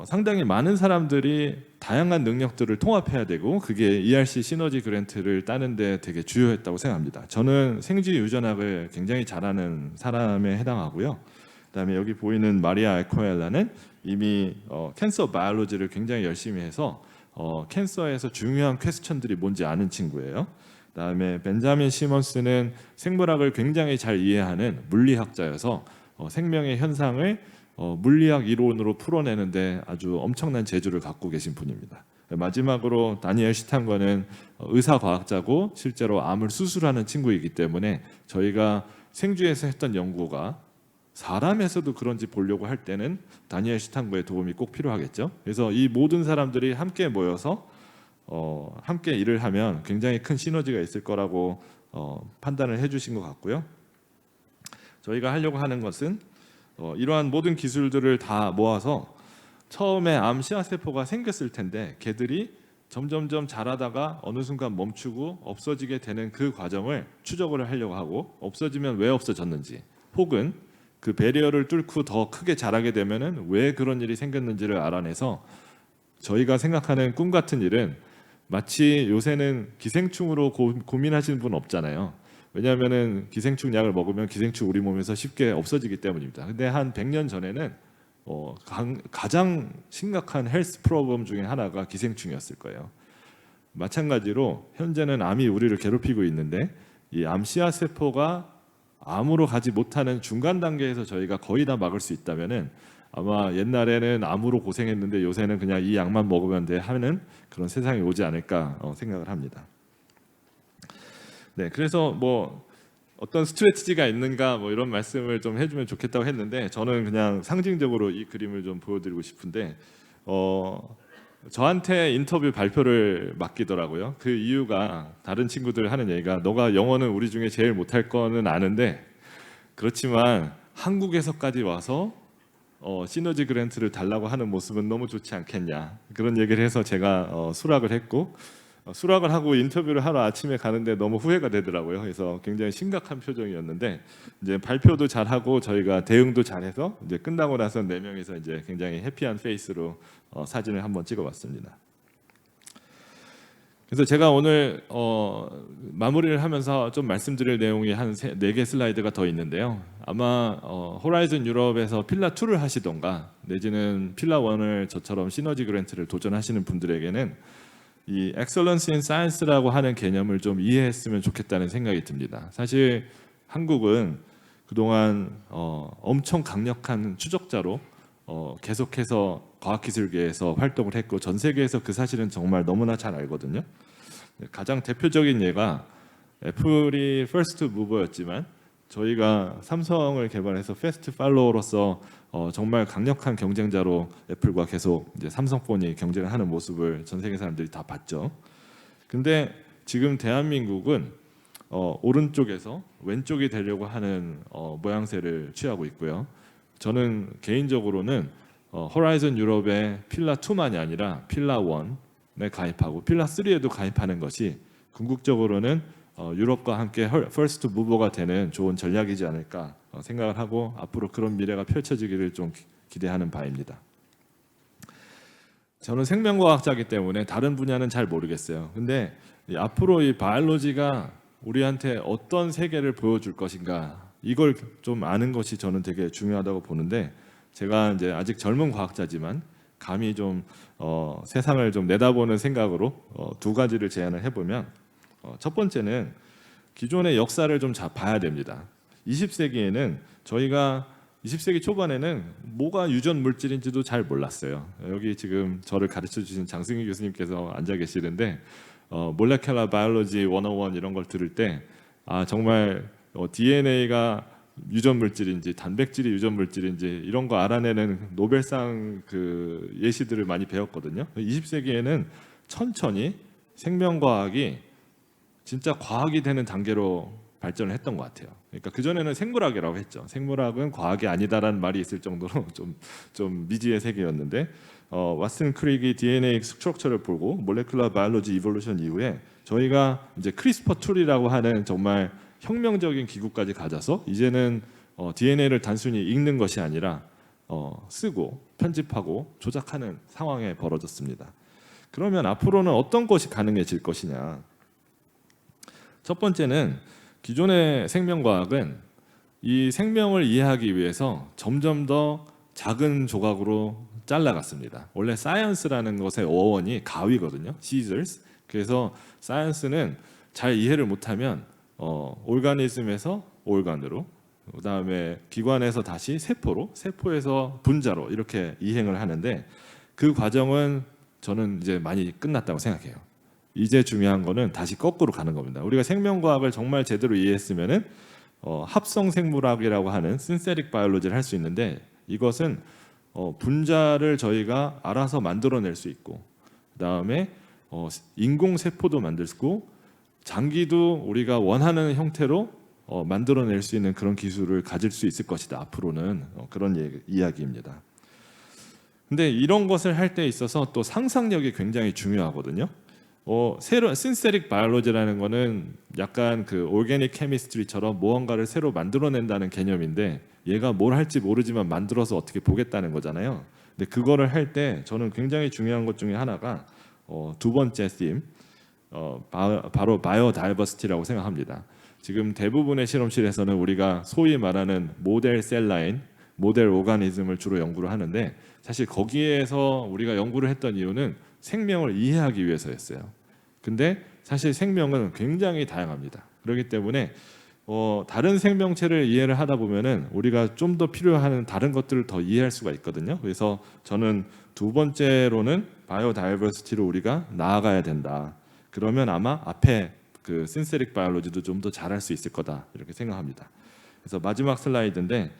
상당히 많은 사람들이 다양한 능력들을 통합해야 되고 그게 ERC 시너지 그랜트를 따는데 되게 주요했다고 생각합니다. 저는 생쥐 유전학을 굉장히 잘하는 사람에 해당하고요. 그다음에 여기 보이는 마리아 알코엘라는 이미 캔서 바이올로지를 굉장히 열심히 해서 캔서에서 중요한 퀘스천들이 뭔지 아는 친구예요. 그다음에 벤자민 시먼스는 생물학을 굉장히 잘 이해하는 물리학자여서 생명의 현상을 물리학 이론으로 풀어내는데 아주 엄청난 재주를 갖고 계신 분입니다. 마지막으로 다니엘 시탄거는 의사과학자고 실제로 암을 수술하는 친구이기 때문에 저희가 생쥐에서 했던 연구가 사람에서도 그런지 보려고 할 때는 다니엘 시탄거의 도움이 꼭 필요하겠죠. 그래서 이 모든 사람들이 함께 모여서 함께 일을 하면 굉장히 큰 시너지가 있을 거라고 판단을 해주신 것 같고요. 저희가 하려고 하는 것은 이러한 모든 기술들을 다 모아서 처음에 암 씨앗 세포가 생겼을 텐데 걔들이 점점점 자라다가 어느 순간 멈추고 없어지게 되는 그 과정을 추적을 하려고 하고 없어지면 왜 없어졌는지 혹은 그 배리어를 뚫고 더 크게 자라게 되면은 왜 그런 일이 생겼는지를 알아내서 저희가 생각하는 꿈 같은 일은 마치 요새는 기생충으로 고민하시는 분 없잖아요. 왜냐하면은 기생충 약을 먹으면 기생충 우리 몸에서 쉽게 없어지기 때문입니다. 근데 한 100년 전에는 가장 심각한 헬스 프로블럼 중에 하나가 기생충이었을 거예요. 마찬가지로 현재는 암이 우리를 괴롭히고 있는데 이 암 씨앗 세포가 암으로 가지 못하는 중간 단계에서 저희가 거의 다 막을 수 있다면은 아마 옛날에는 암으로 고생했는데 요새는 그냥 이 약만 먹으면 돼 하는 그런 세상이 오지 않을까 생각을 합니다. 네, 그래서 뭐 어떤 스트레티지가 있는가 뭐 이런 말씀을 좀 해주면 좋겠다고 했는데 저는 그냥 상징적으로 이 그림을 좀 보여드리고 싶은데 저한테 인터뷰 발표를 맡기더라고요. 그 이유가 다른 친구들 하는 얘기가 너가 영어는 우리 중에 제일 못할 거는 아는데 그렇지만 한국에서까지 와서 시너지 그랜트를 달라고 하는 모습은 너무 좋지 않겠냐 그런 얘기를 해서 제가 수락을 했고 수락을 하고 인터뷰를 하러 아침에 가는데 너무 후회가 되더라고요. 그래서 굉장히 심각한 표정이었는데 이제 발표도 잘하고 저희가 대응도 잘해서 이제 끝나고 나서 4명이서 이제 굉장히 해피한 페이스로 사진을 한번 찍어봤습니다. 그래서 제가 오늘 마무리를 하면서 좀 말씀드릴 내용이 한 4개 슬라이드가 더 있는데요. 아마 호라이즌 유럽에서 필라 2를 하시던가 내지는 필라 1을 저처럼 시너지 그랜트를 도전하시는 분들에게는 이 Excellence in Science라고 하는 개념을 좀 이해했으면 좋겠다는 생각이 듭니다. 사실 한국은 그동안 엄청 강력한 추적자로 계속해서 과학기술계에서 활동을 했고 전 세계에서 그 사실은 정말 너무나 잘 알거든요. 가장 대표적인 예가 애플이 First Mover였지만 저희가 삼성을 개발해서 패스트 팔로워로서 정말 강력한 경쟁자로 애플과 계속 이제 삼성폰이 경쟁을 하는 모습을 전 세계 사람들이 다 봤죠. 근데 지금 대한민국은 오른쪽에서 왼쪽이 되려고 하는 모양새를 취하고 있고요. 저는 개인적으로는 호라이즌 유럽의 필라 2만이 아니라 필라 1에 가입하고 필라 3에도 가입하는 것이 궁극적으로는 유럽과 함께 퍼스트 무버가 되는 좋은 전략이지 않을까 생각을 하고 앞으로 그런 미래가 펼쳐지기를 좀 기대하는 바입니다. 저는 생명과학자이기 때문에 다른 분야는 잘 모르겠어요. 근데 앞으로 이 바이올로지가 우리한테 어떤 세계를 보여줄 것인가 이걸 좀 아는 것이 저는 되게 중요하다고 보는데 제가 이제 아직 젊은 과학자지만 감히 좀 세상을 좀 내다보는 생각으로 두 가지를 제안을 해보면 첫 번째는 기존의 역사를 좀 봐야 됩니다. 20세기에는 저희가 20세기 초반에는 뭐가 유전 물질인지도 잘 몰랐어요. 여기 지금 저를 가르쳐 주신 장승희 교수님께서 앉아 계시는데 몰레큘러 바이올로지 101 이런 걸 들을 때 정말 DNA가 유전 물질인지 단백질이 유전 물질인지 이런 거 알아내는 노벨상 그 예시들을 많이 배웠거든요. 20세기에는 천천히 생명과학이 진짜 과학이 되는 단계로 발전을 했던 것 같아요. 그러니까 그 전에는 생물학이라고 했죠. 생물학은 과학이 아니다라는 말이 있을 정도로 좀 미지의 세계였는데 왓슨 크릭이 DNA 스트럭처를 보고 몰레큘러 바이올로지 이볼루션 이후에 저희가 이제 크리스퍼 툴이라고 하는 정말 혁명적인 기구까지 가져서 이제는 DNA를 단순히 읽는 것이 아니라 쓰고 편집하고 조작하는 상황에 벌어졌습니다. 그러면 앞으로는 어떤 것이 가능해질 것이냐? 첫 번째는 기존의 생명과학은 이 생명을 이해하기 위해서 점점 더 작은 조각으로 잘라갔습니다. 원래 사이언스라는 것의 어원이 가위거든요. scissors. 그래서 사이언스는 잘 이해를 못하면 오르가니즘에서 오르간으로, 그다음에 기관에서 다시 세포로, 세포에서 분자로 이렇게 이행을 하는데 그 과정은 저는 이제 많이 끝났다고 생각해요. 이제 중요한 거는 다시 거꾸로 가는 겁니다. 우리가 생명과학을 정말 제대로 이해했으면은 합성 생물학이라고 하는 신세틱 바이올로지를 할 수 있는데 이것은 분자를 저희가 알아서 만들어낼 수 있고 그다음에 인공 세포도 만들고 장기도 우리가 원하는 형태로 만들어낼 수 있는 그런 기술을 가질 수 있을 것이다. 앞으로는 그런 이야기입니다. 근데 이런 것을 할 때 있어서 또 상상력이 굉장히 중요하거든요. 새로 신세틱 바이올로지라는 거는 약간 그 오르게닉 케미스트리처럼 무언가를 새로 만들어낸다는 개념인데 얘가 뭘 할지 모르지만 만들어서 어떻게 보겠다는 거잖아요. 근데 그거를 할 때 저는 굉장히 중요한 것 중에 하나가 두 번째 theme, 바로 바이오다이버시티라고 생각합니다. 지금 대부분의 실험실에서는 우리가 소위 말하는 모델 셀라인, 모델 오가니즘을 주로 연구를 하는데 사실 거기에서 우리가 연구를 했던 이유는 생명을 이해하기 위해서였어요. 근데 사실 생명은 굉장히 다양합니다. 그렇기 때문에 다른 생명체를 이해를 하다 보면은 우리가 좀 더 필요한 다른 것들을 더 이해할 수가 있거든요. 그래서 저는 두 번째로는 바이오다이버시티로 우리가 나아가야 된다. 그러면 아마 앞에 그 신세틱 바이올로지도 좀 더 잘할 수 있을 거다 이렇게 생각합니다. 그래서 마지막 슬라이드인데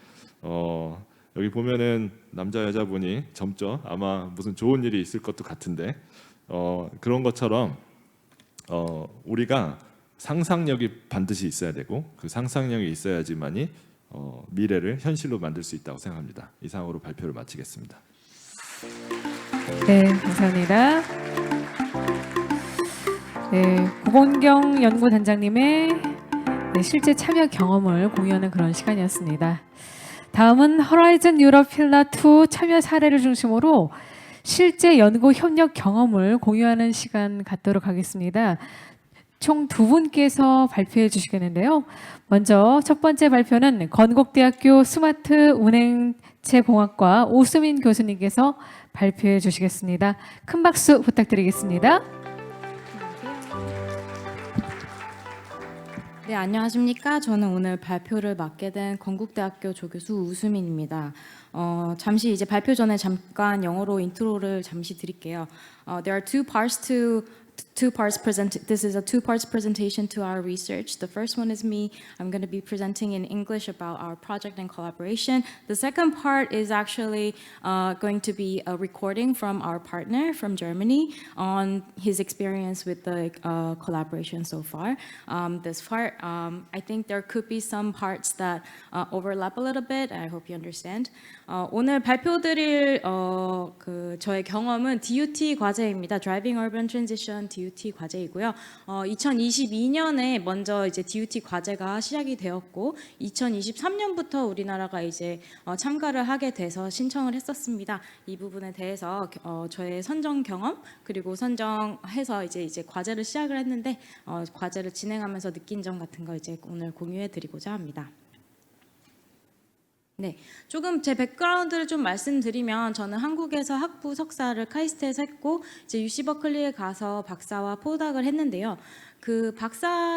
여기 보면은 남자 여자분이 젊죠. 아마 무슨 좋은 일이 있을 것도 같은데 그런 것처럼 우리가 상상력이 반드시 있어야 되고 그 상상력이 있어야지만이 미래를 현실로 만들 수 있다고 생각합니다. 이상으로 발표를 마치겠습니다. 네, 감사합니다. 네, 고건경 연구단장님의 실제 참여 경험을 공유하는 그런 시간이었습니다. 다음은 허라이즌 유럽 필라 2 참여 사례를 중심으로 실제 연구 협력 경험을 공유하는 시간 갖도록 하겠습니다. 총 두 분께서 발표해 주시겠는데요. 먼저 첫 번째 발표는 건국대학교 스마트 운행체 공학과 오수민 교수님께서 발표해 주시겠습니다. 큰 박수 부탁드리겠습니다. 네, 안녕하십니까. 저는 오늘 발표를 맡게 된 건국대학교 조교수 우수민입니다. 잠시 이제 발표 전에 잠깐 영어로 인트로를 잠시 드릴게요. There are two parts This is a two-parts presentation to our research. The first one is me. I'm going to be presenting in English about our project and collaboration. The second part is actually going to be a recording from our partner from Germany on his experience with the collaboration so far. This part, I think there could be some parts that overlap a little bit. I hope you understand. 오늘 발표드릴 저의 경험은 DUT 과제입니다. Driving Urban Transition DUT 과제이고요. 2022년에 먼저 이제 DUT 과제가 시작이 되었고 2023년부터 우리나라가 이제 참가를 하게 돼서 신청을 했었습니다. 이 부분에 대해서 저의 선정 경험 그리고 선정해서 이제 과제를 시작을 했는데 과제를 진행하면서 느낀 점 같은 거 이제 오늘 공유해 드리고자 합니다. 네, 조금 제 백그라운드를 좀 말씀드리면 저는 한국에서 학부 석사를 카이스트에서 했고 이제 UC 버클리에 가서 박사와 포닥을 했는데요. 그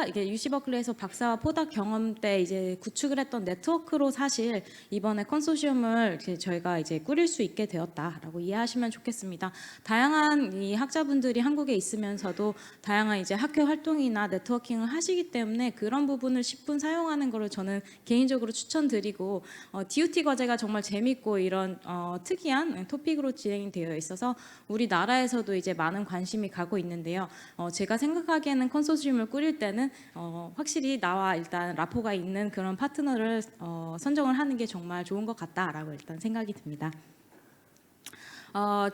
이게 UC 버클리에서 박사와 포닥 경험 때 이제 구축을 했던 네트워크로 사실 이번에 컨소시엄을 저희가 이제 꾸릴 수 있게 되었다라고 이해하시면 좋겠습니다. 다양한 이 학자분들이 한국에 있으면서도 다양한 이제 학회 활동이나 네트워킹을 하시기 때문에 그런 부분을 10분 사용하는 거를 저는 개인적으로 추천드리고 DUT 과제가 정말 재밌고 이런 특이한 토픽으로 진행이 되어 있어서 우리나라에서도 이제 많은 관심이 가고 있는데요. 제가 생각하기에는 컨소시엄을 꾸릴 때는 확실히 나와 일단 라포가 있는 그런 파트너를 선정을 하는 게 정말 좋은 것 같다라고 일단 생각이 듭니다.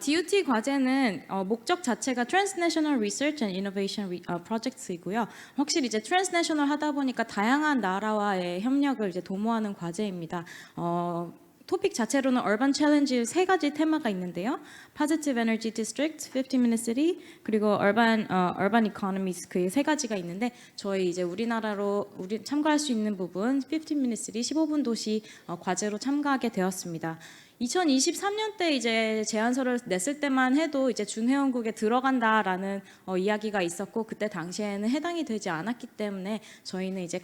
DUT 과제는 목적 자체가 Transnational Research and Innovation Projects이고요. 확실히 이제 Transnational 하다 보니까 다양한 나라와의 협력을 이제 도모하는 과제입니다. 토픽 자체로는 Urban Challenge 3가지 테마가 있는데요. Positive Energy District, 15-minute City, 그리고 Urban Economies 그 3가지가 있는데 저희 이제 우리나라로 참가할 수 있는 부분 15-minute City, 15분 도시 과제로 참가하게 되었습니다. 2023년 때 이제 제안서를 냈을 때만 해도 이제 준회원국에 들어간다라는 이야기가 있었고 그때 당시에는 해당이 되지 않았기 때문에 저희는 이제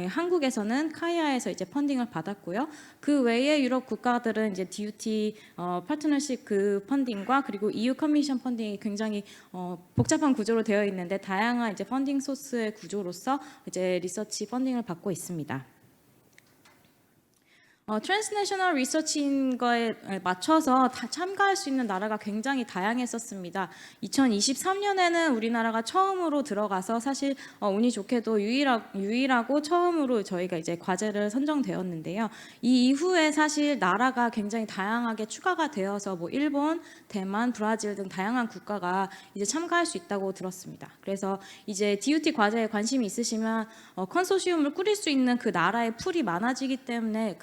한국에서는 카이아에서 이제 펀딩을 받았고요. 그 외에 유럽 국가들은 이제 DUT 파트너십 그 펀딩과 그리고 EU 커미션 펀딩이 굉장히 복잡한 구조로 되어 있는데 다양한 이제 펀딩 소스의 구조로서 이제 리서치 펀딩을 받고 있습니다. 트랜스내셔널 리서치인 거에 맞춰서 다 참가할 수 있는 나라가 굉장히 다양했었습니다. 2023년에는 우리나라가 처음으로 들어가서 사실 운이 좋게도 유일하고 처음으로 저희가 이제 과제를 선정되었는데요. 이 이후에 사실 나라가 굉장히 다양하게 추가가 되어서 뭐 일본, 대만, 브라질 등 다양한 국가가 이제 참가할 수 있다고 들었습니다. 그래서 이제 DUT 과제에 관심이 있으시면 컨소시엄을 꾸릴 수 있는 그 나라의 풀이 많아지기 때문에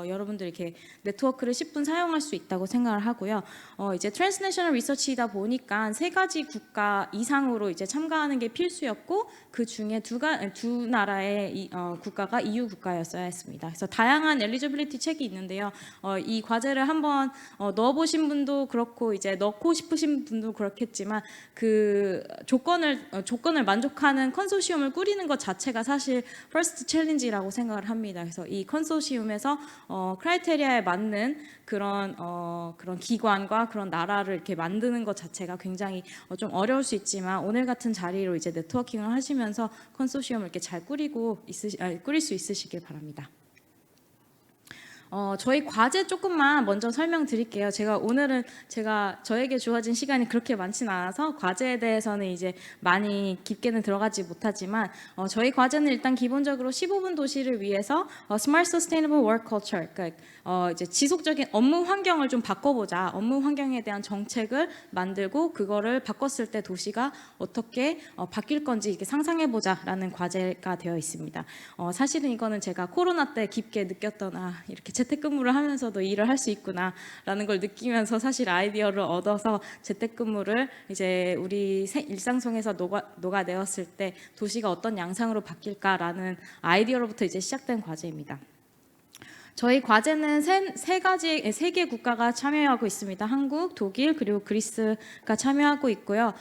여러분들 이렇게 네트워크를 10분 사용할 수 있다고 생각을 하고요. 이제 트랜스내셔널 리서치이다 보니까 3가지 국가 이상으로 이제 참가하는 게 필수였고 그 중에 두 나라의 국가가 EU 국가였어야 했습니다. 그래서 다양한 엘리지빌리티 책이 있는데요. 이 과제를 한번 넣어보신 분도 그렇고 이제 넣고 싶으신 분도 그렇겠지만 그 조건을 만족하는 컨소시엄을 꾸리는 것 자체가 사실 퍼스트 챌린지라고 생각을 합니다. 그래서 이 컨소시엄에서 크라이테리아에 맞는 그런 기관과 그런 나라를 이렇게 만드는 것 자체가 굉장히 좀 어려울 수 있지만 오늘 같은 자리로 이제 네트워킹을 하시면서 컨소시엄을 이렇게 잘 꾸릴 수 있으시길 바랍니다. 저희 과제 조금만 먼저 설명드릴게요. 오늘은 저에게 주어진 시간이 그렇게 많지는 않아서 과제에 대해서는 이제 많이 깊게는 들어가지 못하지만 저희 과제는 일단 기본적으로 15분 도시를 위해서 Smart Sustainable Work Culture, 그러니까 이제 지속적인 업무 환경을 좀 바꿔보자. 업무 환경에 대한 정책을 만들고 그거를 바꿨을 때 도시가 어떻게 바뀔 건지 이렇게 상상해보자라는 과제가 되어 있습니다. 사실은 이거는 제가 코로나 때 깊게 느꼈던 이렇게 재택근무를 하면서도 일을 할 수 있구나라는 걸 느끼면서 사실 아이디어를 얻어서 재택근무를 이제 우리 일상 속에서 녹아내었을 때 도시가 어떤 양상으로 바뀔까라는 아이디어로부터 이제 시작된 과제입니다. 저희 과제는 세 개 국가가 참여하고 있습니다. 한국, 독일, 그리고 그리스가 참여하고 있고요.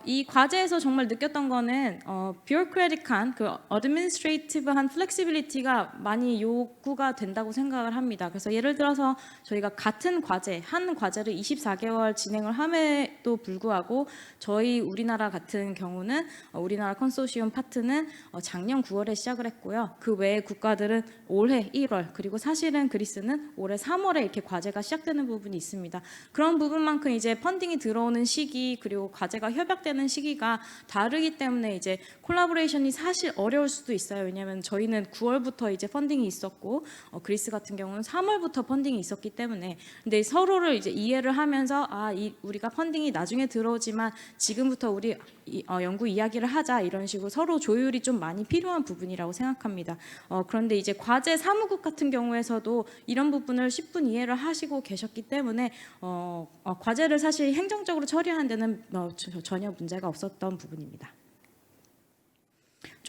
이 과제에서 정말 느꼈던 거는 bureaucratic한 그 administrative한 flexibility가 많이 요구가 된다고 생각을 합니다. 그래서 예를 들어서 저희가 같은 한 과제를 24개월 진행을 함에도 불구하고 우리나라 같은 경우는 우리나라 컨소시엄 파트는 작년 9월에 시작을 했고요. 그 외의 국가들은 올해 1월 그리고 사실은 그리스는 올해 3월에 이렇게 과제가 시작되는 부분이 있습니다. 그런 부분만큼 이제 펀딩이 들어오는 시기 그리고 과제가 협약되는 시기가 다르기 때문에 이제 콜라보레이션이 사실 어려울 수도 있어요. 왜냐하면 저희는 9월부터 이제 펀딩이 있었고 그리스 같은 경우는 3월부터 펀딩이 있었기 때문에 근데 서로를 이제 이해를 하면서 우리가 펀딩이 나중에 들어오지만 지금부터 우리 연구 이야기를 하자 이런 식으로 서로 조율이 좀 많이 필요한 부분이라고 생각합니다. 그런데 이제 과제 사무국 같은 경우에서도 이런 부분을 10분 이해를 하시고 계셨기 때문에 과제를 사실 행정적으로 처리하는 데는 전혀 문제가 없었던 부분입니다.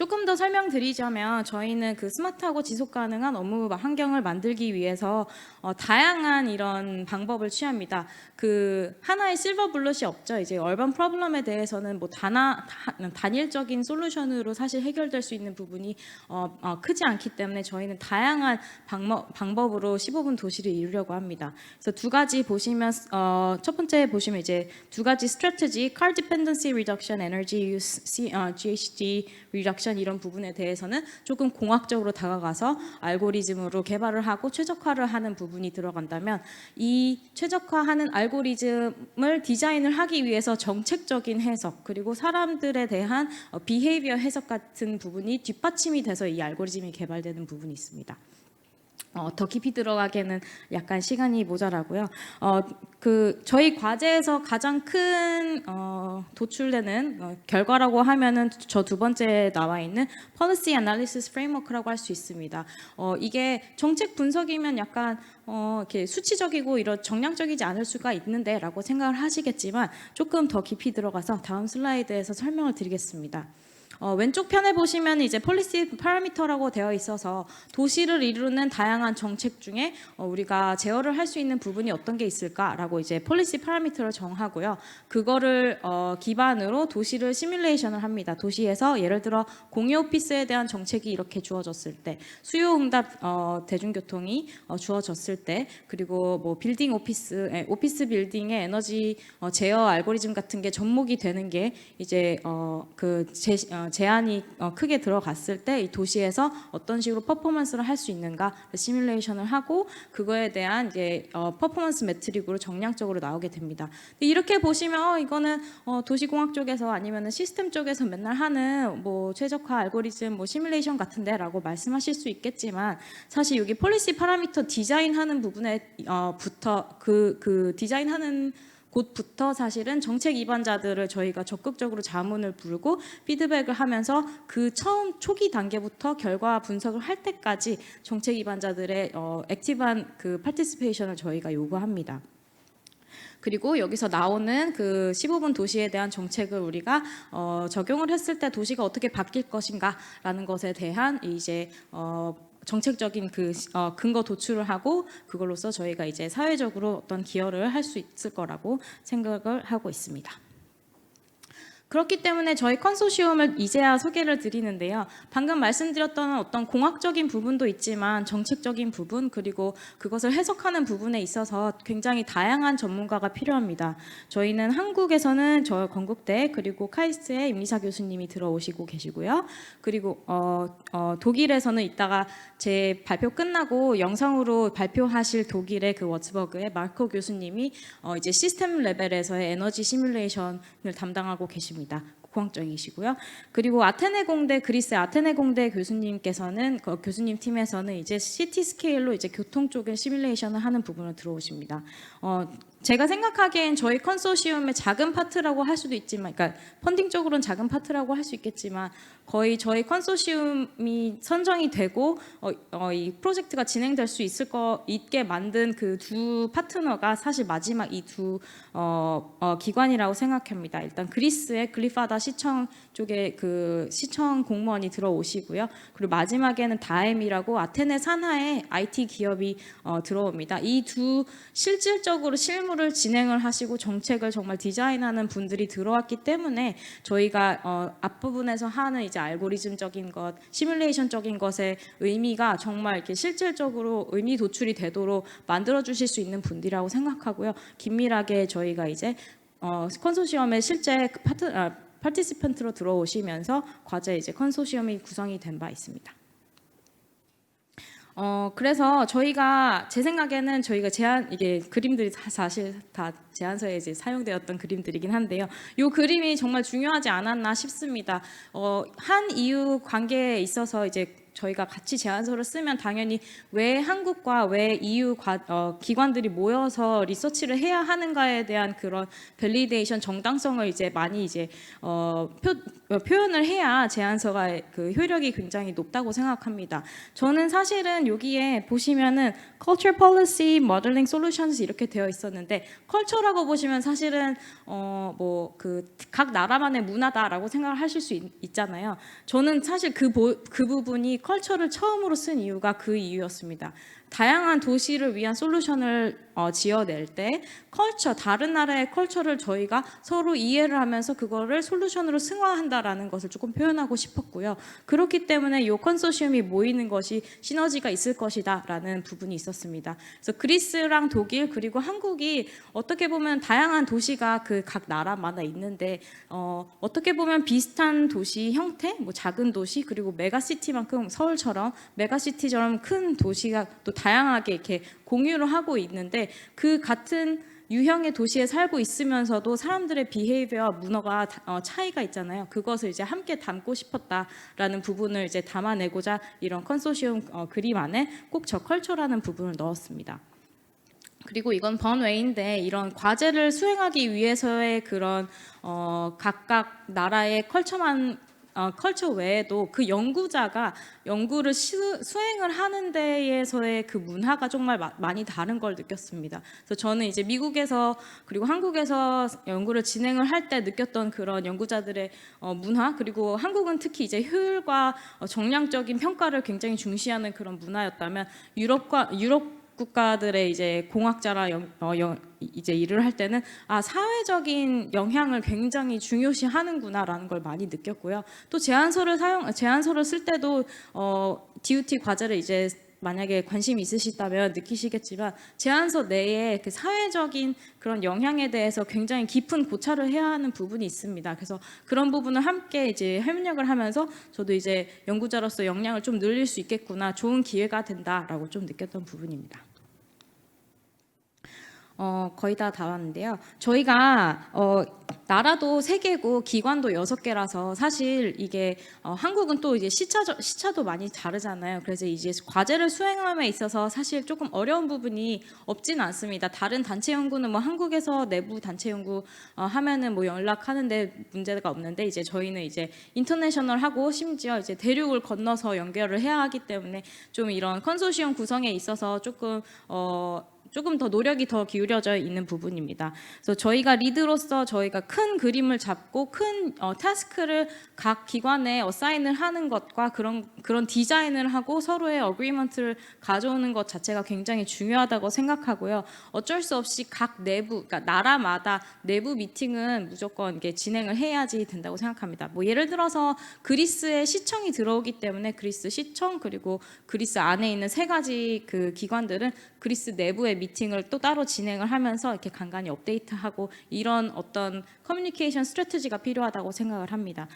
조금 더 설명드리자면 저희는 그 스마트하고 지속 가능한 업무 환경을 만들기 위해서 다양한 이런 방법을 취합니다. 그 하나의 실버 블러시 없죠. 이제 얼반 프로블럼에 대해서는 뭐 단일적인 솔루션으로 사실 해결될 수 있는 부분이 크지 않기 때문에 저희는 다양한 방법으로 15분 도시를 이루려고 합니다. 그래서 두 가지 보시면 첫 번째 보시면 이제 두 가지 스트래티지, car dependency reduction, energy use, GHG reduction 이런 부분에 대해서는 조금 공학적으로 다가가서 알고리즘으로 개발을 하고 최적화를 하는 부분이 들어간다면 이 최적화하는 알고리즘을 디자인을 하기 위해서 정책적인 해석 그리고 사람들에 대한 비헤이비어 해석 같은 부분이 뒷받침이 돼서 이 알고리즘이 개발되는 부분이 있습니다. 더 깊이 들어가기에는 약간 시간이 모자라고요. 그 저희 과제에서 가장 큰 도출되는 결과라고 하면은 저 두 번째 나와 있는 Policy Analysis Framework라고 할 수 있습니다. 이게 정책 분석이면 약간 이렇게 수치적이고 이런 정량적이지 않을 수가 있는데라고 생각을 하시겠지만 조금 더 깊이 들어가서 다음 슬라이드에서 설명을 드리겠습니다. 왼쪽 편에 보시면 이제 폴리시 파라미터라고 되어 있어서 도시를 이루는 다양한 정책 중에 우리가 제어를 할 수 있는 부분이 어떤 게 있을까라고 이제 폴리시 파라미터를 정하고요. 그거를 기반으로 도시를 시뮬레이션을 합니다. 도시에서 예를 들어 공유 오피스에 대한 정책이 이렇게 주어졌을 때, 수요 응답 대중교통이 주어졌을 때, 그리고 뭐 빌딩 오피스 빌딩의 에너지 제어 알고리즘 같은 게 접목이 되는 게 이제 제한이 크게 들어갔을 때 이 도시에서 어떤 식으로 퍼포먼스를 할 수 있는가 시뮬레이션을 하고 그거에 대한 이제 퍼포먼스 매트릭으로 정량적으로 나오게 됩니다. 이렇게 보시면 이거는 도시공학 쪽에서 아니면 시스템 쪽에서 맨날 하는 뭐 최적화 알고리즘 뭐 시뮬레이션 같은데라고 말씀하실 수 있겠지만 사실 여기 폴리시 파라미터 디자인하는 부분에부터 그 디자인하는 곳부터 사실은 정책 입안자들을 저희가 적극적으로 자문을 부르고 피드백을 하면서 그 처음 초기 단계부터 결과 분석을 할 때까지 정책 입안자들의 액티브한 그 파티시페이션을 저희가 요구합니다. 그리고 여기서 나오는 그 15분 도시에 대한 정책을 우리가 적용을 했을 때 도시가 어떻게 바뀔 것인가라는 것에 대한 이제 정책적인 그 근거 도출을 하고 그걸로써 저희가 이제 사회적으로 어떤 기여를 할 수 있을 거라고 생각을 하고 있습니다. 그렇기 때문에 저희 컨소시엄을 이제야 소개를 드리는데요. 방금 말씀드렸던 어떤 공학적인 부분도 있지만 정책적인 부분 그리고 그것을 해석하는 부분에 있어서 굉장히 다양한 전문가가 필요합니다. 저희는 한국에서는 저 건국대 그리고 카이스트의 임리사 교수님이 들어오시고 계시고요. 그리고 독일에서는 이따가 제 발표 끝나고 영상으로 발표하실 독일의 그 워츠버그의 마르코 교수님이 이제 시스템 레벨에서의 에너지 시뮬레이션을 담당하고 계십니다. 공학적이시고요. 그리고 아테네 공대 그리스 아테네 공대 교수님께서는 교수님 팀에서는 이제 시티 스케일로 이제 교통 쪽의 시뮬레이션을 하는 부분으로 들어오십니다. 제가 생각하기엔 저희 컨소시엄의 작은 파트라고 할 수도 있지만, 그러니까 펀딩적으로는 작은 파트라고 할 수 있겠지만 거의 저희 컨소시엄이 선정이 되고 이 프로젝트가 진행될 수 있게 만든 그 두 파트너가 사실 마지막 이 두 기관이라고 생각합니다. 일단 그리스의 글리파다 시청 쪽에 그 시청 공무원이 들어오시고요. 그리고 마지막에는 다엠이라고 아테네 산하의 IT 기업이 들어옵니다. 이 두 실질적으로 실무를 진행을 하시고 정책을 정말 디자인하는 분들이 들어왔기 때문에 저희가 앞부분에서 하는 이제 알고리즘적인 것, 시뮬레이션적인 것의 의미가 정말 이렇게 실질적으로 의미 도출이 되도록 만들어 주실 수 있는 분들이라고 생각하고요. 긴밀하게 저희가 이제 컨소시엄의 실제 파티시펀트로 들어오시면서 과제 이제 컨소시엄이 구성이 된 바 있습니다. 그래서 저희가 제 생각에는 저희가 이게 그림들이 사실 다 제안서에 이제 사용되었던 그림들이긴 한데요. 이 그림이 정말 중요하지 않았나 싶습니다. 한 이유 관계에 있어서 이제 저희가 같이 제안서를 쓰면 당연히 왜 한국과 왜 EU 기관들이 모여서 리서치를 해야 하는가에 대한 그런 밸리데이션 정당성을 이제 많이 이제 표현을 해야 제안서가 그 효력이 굉장히 높다고 생각합니다. 저는 사실은 여기에 보시면은 Culture Policy Modeling Solutions 이렇게 되어 있었는데 컬처라고 보시면 사실은 뭐 그 각 나라만의 문화다라고 생각을 하실 수 있잖아요. 저는 사실 그 부분이 컬처를 처음으로 쓴 이유가 그 이유였습니다. 다양한 도시를 위한 솔루션을 지어낼 때 컬처, 다른 나라의 컬처를 저희가 서로 이해를 하면서 그거를 솔루션으로 승화한다라는 것을 조금 표현하고 싶었고요. 그렇기 때문에 이 컨소시엄이 모이는 것이 시너지가 있을 것이다라는 부분이 있었습니다. 그래서 그리스랑 독일 그리고 한국이 어떻게 보면 다양한 도시가 그 각 나라마다 있는데 어떻게 보면 비슷한 도시 형태, 뭐 작은 도시 그리고 메가시티만큼 서울처럼 메가시티처럼 큰 도시가 또 다양하게 이렇게 공유를 하고 있는데 그 같은 유형의 도시에 살고 있으면서도 사람들의 비헤이비어와 문화가 차이가 있잖아요. 그것을 이제 함께 담고 싶었다라는 부분을 이제 담아내고자 이런 컨소시엄 그림 안에 꼭 저 컬처라는 부분을 넣었습니다. 그리고 이건 번웨이인데 이런 과제를 수행하기 위해서의 그런 각각 나라의 컬처 외에도 그 연구자가 연구를 수행을 하는 데에서의 그 문화가 정말 많이 다른 걸 느꼈습니다. 그래서 저는 이제 미국에서 그리고 한국에서 연구를 진행을 할 때 느꼈던 그런 연구자들의 문화 그리고 한국은 특히 이제 효율과 정량적인 평가를 굉장히 중시하는 그런 문화였다면 유럽 국가들의 이제 공학자라 이제 일을 할 때는 사회적인 영향을 굉장히 중요시하는구나라는 걸 많이 느꼈고요. 또 제안서를 쓸 때도 DUT 과제를 이제 만약에 관심이 있으시다면 느끼시겠지만 제안서 내에 그 사회적인 그런 영향에 대해서 굉장히 깊은 고찰을 해야 하는 부분이 있습니다. 그래서 그런 부분을 함께 이제 협력을 하면서 저도 이제 연구자로서 역량을 좀 늘릴 수 있겠구나, 좋은 기회가 된다라고 좀 느꼈던 부분입니다. 거의 다 왔는데요. 저희가 나라도 3개고 기관도 6개라서 사실 이게 한국은 또 이제 시차도 많이 다르잖아요. 그래서 이제 과제를 수행함에 있어서 사실 조금 어려운 부분이 없진 않습니다. 다른 단체 연구는 뭐 한국에서 내부 단체 연구 하면은 뭐 연락하는데 문제가 없는데 이제 저희는 이제 인터내셔널하고 심지어 이제 대륙을 건너서 연결을 해야 하기 때문에 좀 이런 컨소시엄 구성에 있어서 조금 더 노력이 더 기울여져 있는 부분입니다. 그래서 저희가 리드로서 저희가 큰 그림을 잡고 큰 타스크를 각 기관에 어사인을 하는 것과 그런 디자인을 하고 서로의 어그리먼트를 가져오는 것 자체가 굉장히 중요하다고 생각하고요. 어쩔 수 없이 각 내부, 그러니까 나라마다 내부 미팅은 무조건 이게 진행을 해야지 된다고 생각합니다. 뭐 예를 들어서 그리스의 시청이 들어오기 때문에 그리스 시청 그리고 그리스 안에 있는 3가지 그 기관들은 그리스 내부의 미팅을 또 따로 진행을 하면서 이렇게 간간히 업데이트하고 이런 어떤 커뮤니케이션 스트래티지가 필요하다고 생각을 합니다.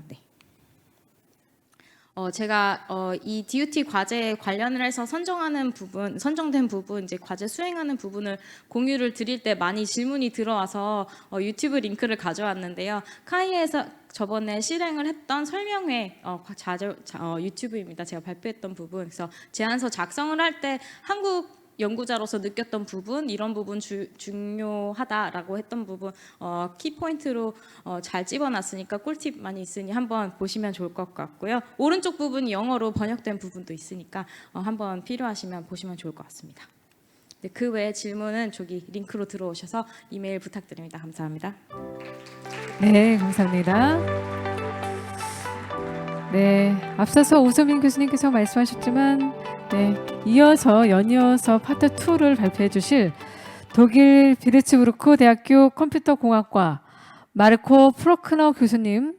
네. 제가 이 DUT 과제에 관련을 해서 선정된 부분, 이제 과제 수행하는 부분을 공유를 드릴 때 많이 질문이 들어와서 유튜브 링크를 가져왔는데요. 카이에서 저번에 실행을 했던 설명회 유튜브입니다. 제가 발표했던 부분. 그래서 제안서 작성을 할 때 한국 연구자로서 느꼈던 부분, 이런 부분 중요하다라고 했던 부분 키포인트로 잘 집어놨으니까 꿀팁 많이 있으니 한번 보시면 좋을 것 같고요. 오른쪽 부분이 영어로 번역된 부분도 있으니까 한번 필요하시면 보시면 좋을 것 같습니다. 네, 그 외에 질문은 저기 링크로 들어오셔서 이메일 부탁드립니다. 감사합니다. 네, 감사합니다. 네, 앞서서 오소민 교수님께서 말씀하셨지만 연이어서 파트 2를 발표해 주실 독일 비르츠부르크 대학교 컴퓨터공학과 마르코 프로크너 교수님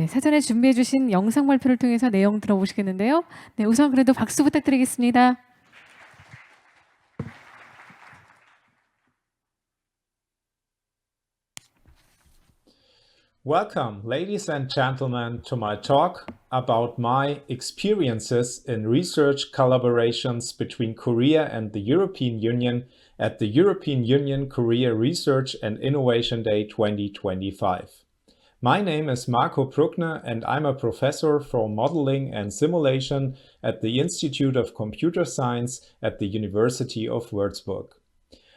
사전에 준비해 주신 영상 발표를 통해서 내용 들어보시겠는데요. 네, 우선 그래도 박수 부탁드리겠습니다. Welcome, ladies and gentlemen, to my talk about my experiences in research collaborations between Korea and the European Union at the European Union Korea Research and Innovation Day 2025. My name is Marco Bruckner and I'm a professor for modeling and simulation at the Institute of Computer Science at the University of Würzburg.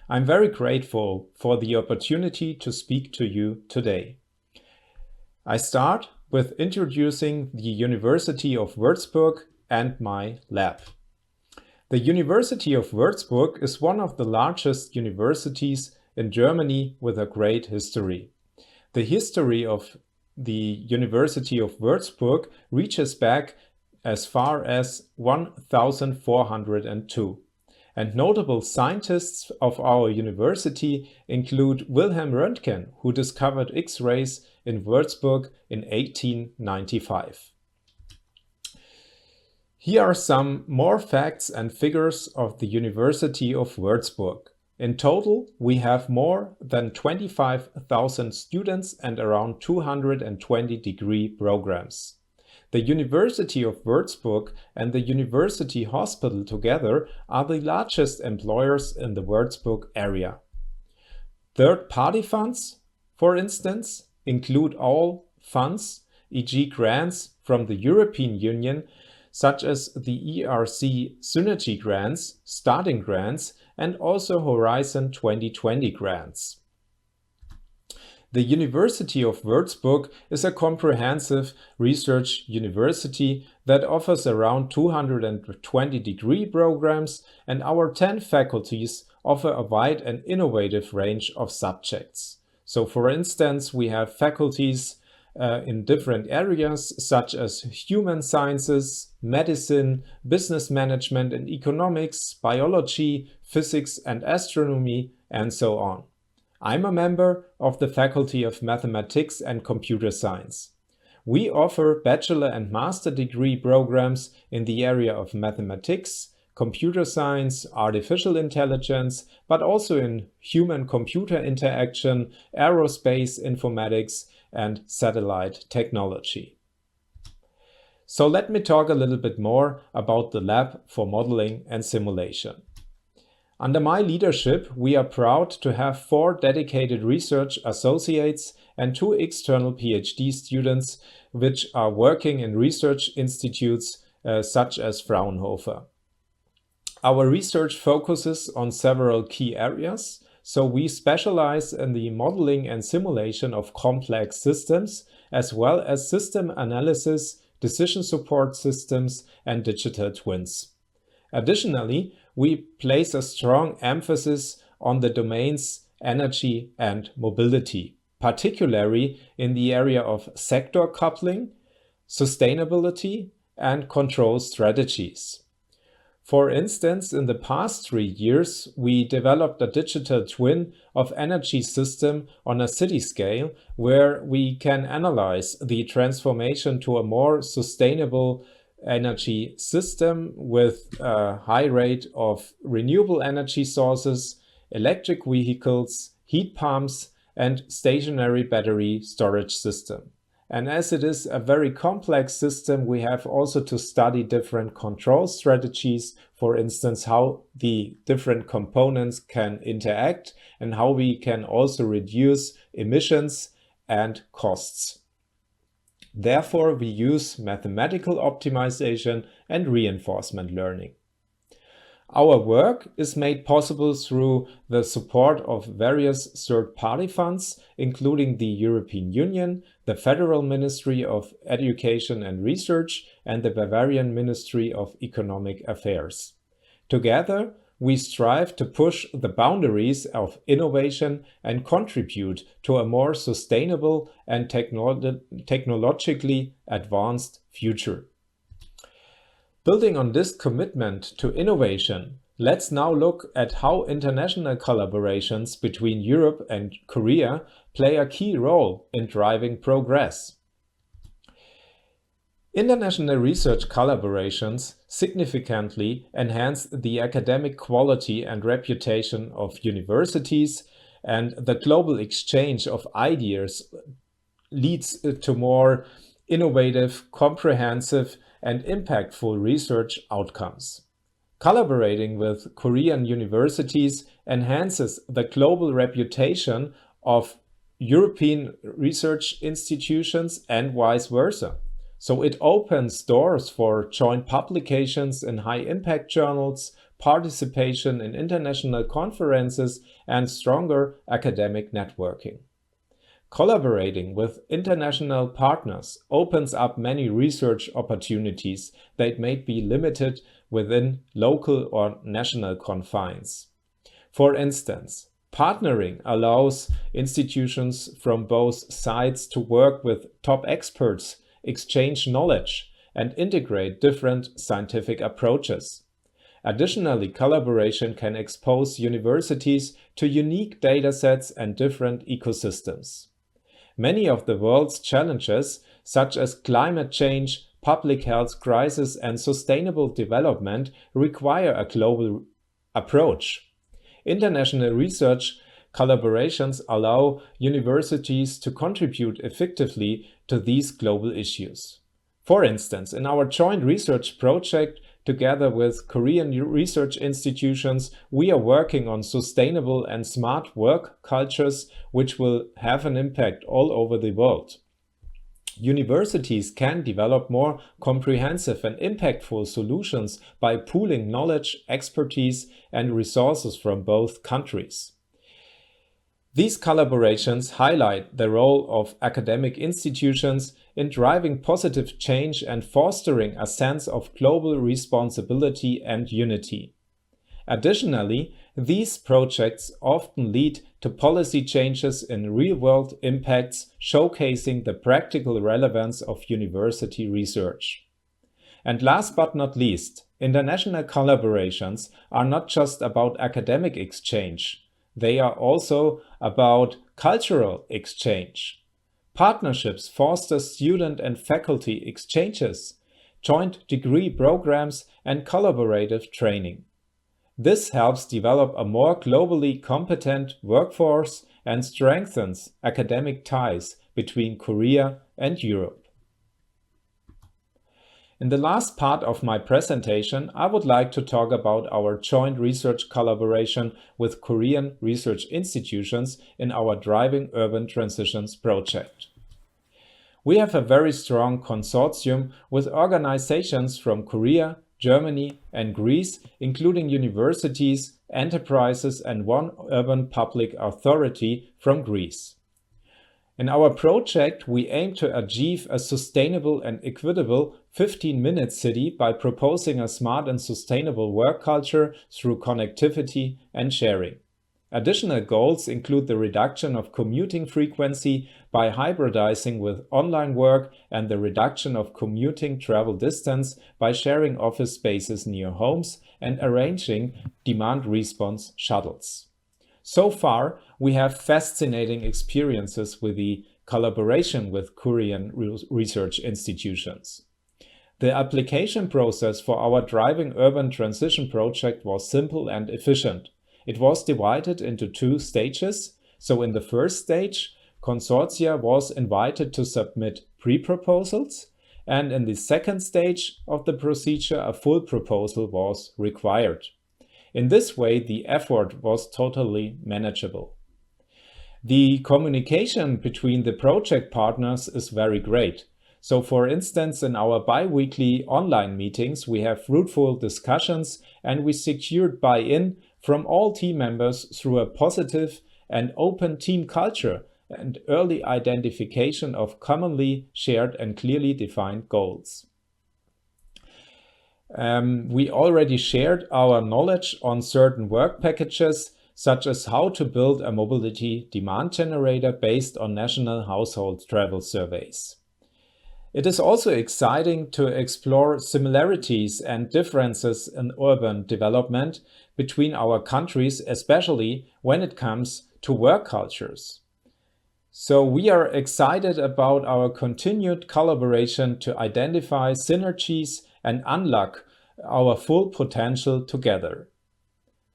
I'm very grateful for the opportunity to speak to you today. I start with introducing the University of Würzburg and my lab. The University of Würzburg is one of the largest universities in Germany with a great history. The history of the University of Würzburg reaches back as far as 1402. And notable scientists of our university include Wilhelm Röntgen, who discovered X-rays in Würzburg in 1895. Here are some more facts and figures of the University of Würzburg. In total, we have more than 25,000 students and around 220 degree programs. The University of Würzburg and the University Hospital together are the largest employers in the Würzburg area. Third-party funds, for instance, include all funds, e.g. grants from the European Union, such as the ERC Synergy grants, starting grants, and also Horizon 2020 grants. The University of Würzburg is a comprehensive research university that offers around 220 degree programs, and our 10 faculties offer a wide and innovative range of subjects. So for instance, we have faculties in different areas such as human sciences, medicine, business management and economics, biology, physics and astronomy, and so on. I'm a member of the Faculty of Mathematics and Computer Science. We offer bachelor and master degree programs in the area of mathematics, computer science, artificial intelligence, but also in human-computer interaction, aerospace, informatics, and satellite technology. So let me talk a little bit more about the Lab for Modeling and Simulation. Under my leadership, we are proud to have 4 dedicated research associates and 2 external PhD students which are working in research institutes such as Fraunhofer. Our research focuses on several key areas. So we specialize in the modeling and simulation of complex systems, as well as system analysis, decision support systems, and digital twins. Additionally, we place a strong emphasis on the domains energy and mobility, particularly in the area of sector coupling, sustainability, and control strategies. For instance, in the past 3 years, we developed a digital twin of energy system on a city scale where we can analyze the transformation to a more sustainable energy system with a high rate of renewable energy sources, electric vehicles, heat pumps, and stationary battery storage system. And as it is a very complex system, we have also to study different control strategies, for instance, how the different components can interact and how we can also reduce emissions and costs. Therefore, we use mathematical optimization and reinforcement learning. Our work is made possible through the support of various third-party funds, including the European Union, the Federal Ministry of Education and Research, and the Bavarian Ministry of Economic Affairs. Together, we strive to push the boundaries of innovation and contribute to a more sustainable and technologically advanced future. Building on this commitment to innovation, let's now look at how international collaborations between Europe and Korea play a key role in driving progress. International research collaborations significantly enhance the academic quality and reputation of universities, and the global exchange of ideas leads to more innovative, comprehensive, and impactful research outcomes. Collaborating with Korean universities enhances the global reputation of European research institutions and vice versa. So it opens doors for joint publications in high-impact journals, participation in international conferences, and stronger academic networking. Collaborating with international partners opens up many research opportunities that may be limited within local or national confines. For instance, partnering allows institutions from both sides to work with top experts, exchange knowledge, and integrate different scientific approaches. Additionally, collaboration can expose universities to unique datasets and different ecosystems. Many of the world's challenges, such as climate change, public health crisis, and sustainable development, require a global approach. International research collaborations allow universities to contribute effectively to these global issues. For instance, in our joint research project together with Korean research institutions, we are working on sustainable and smart work cultures which will have an impact all over the world. Universities can develop more comprehensive and impactful solutions by pooling knowledge, expertise, and resources from both countries. These collaborations highlight the role of academic institutions in driving positive change and fostering a sense of global responsibility and unity. Additionally, these projects often lead to policy changes in real-world impacts, showcasing the practical relevance of university research. And last but not least, international collaborations are not just about academic exchange. They are also about cultural exchange. Partnerships foster student and faculty exchanges, joint degree programs, and collaborative training. This helps develop a more globally competent workforce and strengthens academic ties between Korea and Europe. In the last part of my presentation, I would like to talk about our joint research collaboration with Korean research institutions in our Driving Urban Transitions project. We have a very strong consortium with organizations from Korea, Germany, and Greece, including universities, enterprises, and one urban public authority from Greece. In our project, we aim to achieve a sustainable and equitable 15-minute city by proposing a smart and sustainable work culture through connectivity and sharing. Additional goals include the reduction of commuting frequency by hybridizing with online work and the reduction of commuting travel distance by sharing office spaces near homes and arranging demand response shuttles. So far, we have fascinating experiences with the collaboration with Korean research institutions. The application process for our Driving Urban Transition project was simple and efficient. It was divided into 2 stages. So in the first stage, consortia was invited to submit pre-proposals, and in the second stage of the procedure, a full proposal was required. In this way, the effort was totally manageable. The communication between the project partners is very great. So for instance, in our bi-weekly online meetings, we have fruitful discussions and we secured buy-in from all team members through a positive and open team culture and early identification of commonly shared and clearly defined goals. We already shared our knowledge on certain work packages, such as how to build a mobility demand generator based on national household travel surveys. It is also exciting to explore similarities and differences in urban development between our countries, especially when it comes to work cultures. So we are excited about our continued collaboration to identify synergies and unlock our full potential together.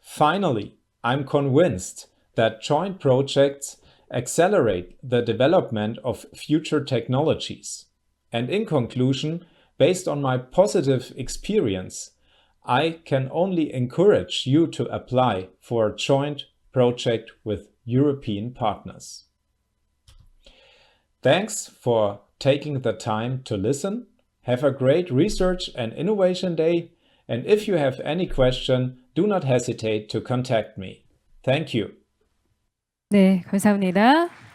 Finally, I'm convinced that joint projects accelerate the development of future technologies. And in conclusion, based on my positive experience, I can only encourage you to apply for a joint project with European partners. Thanks for taking the time to listen. Have a great Research and Innovation Day. And if you have any question, do not hesitate to contact me. Thank you. 네, 감사합니다.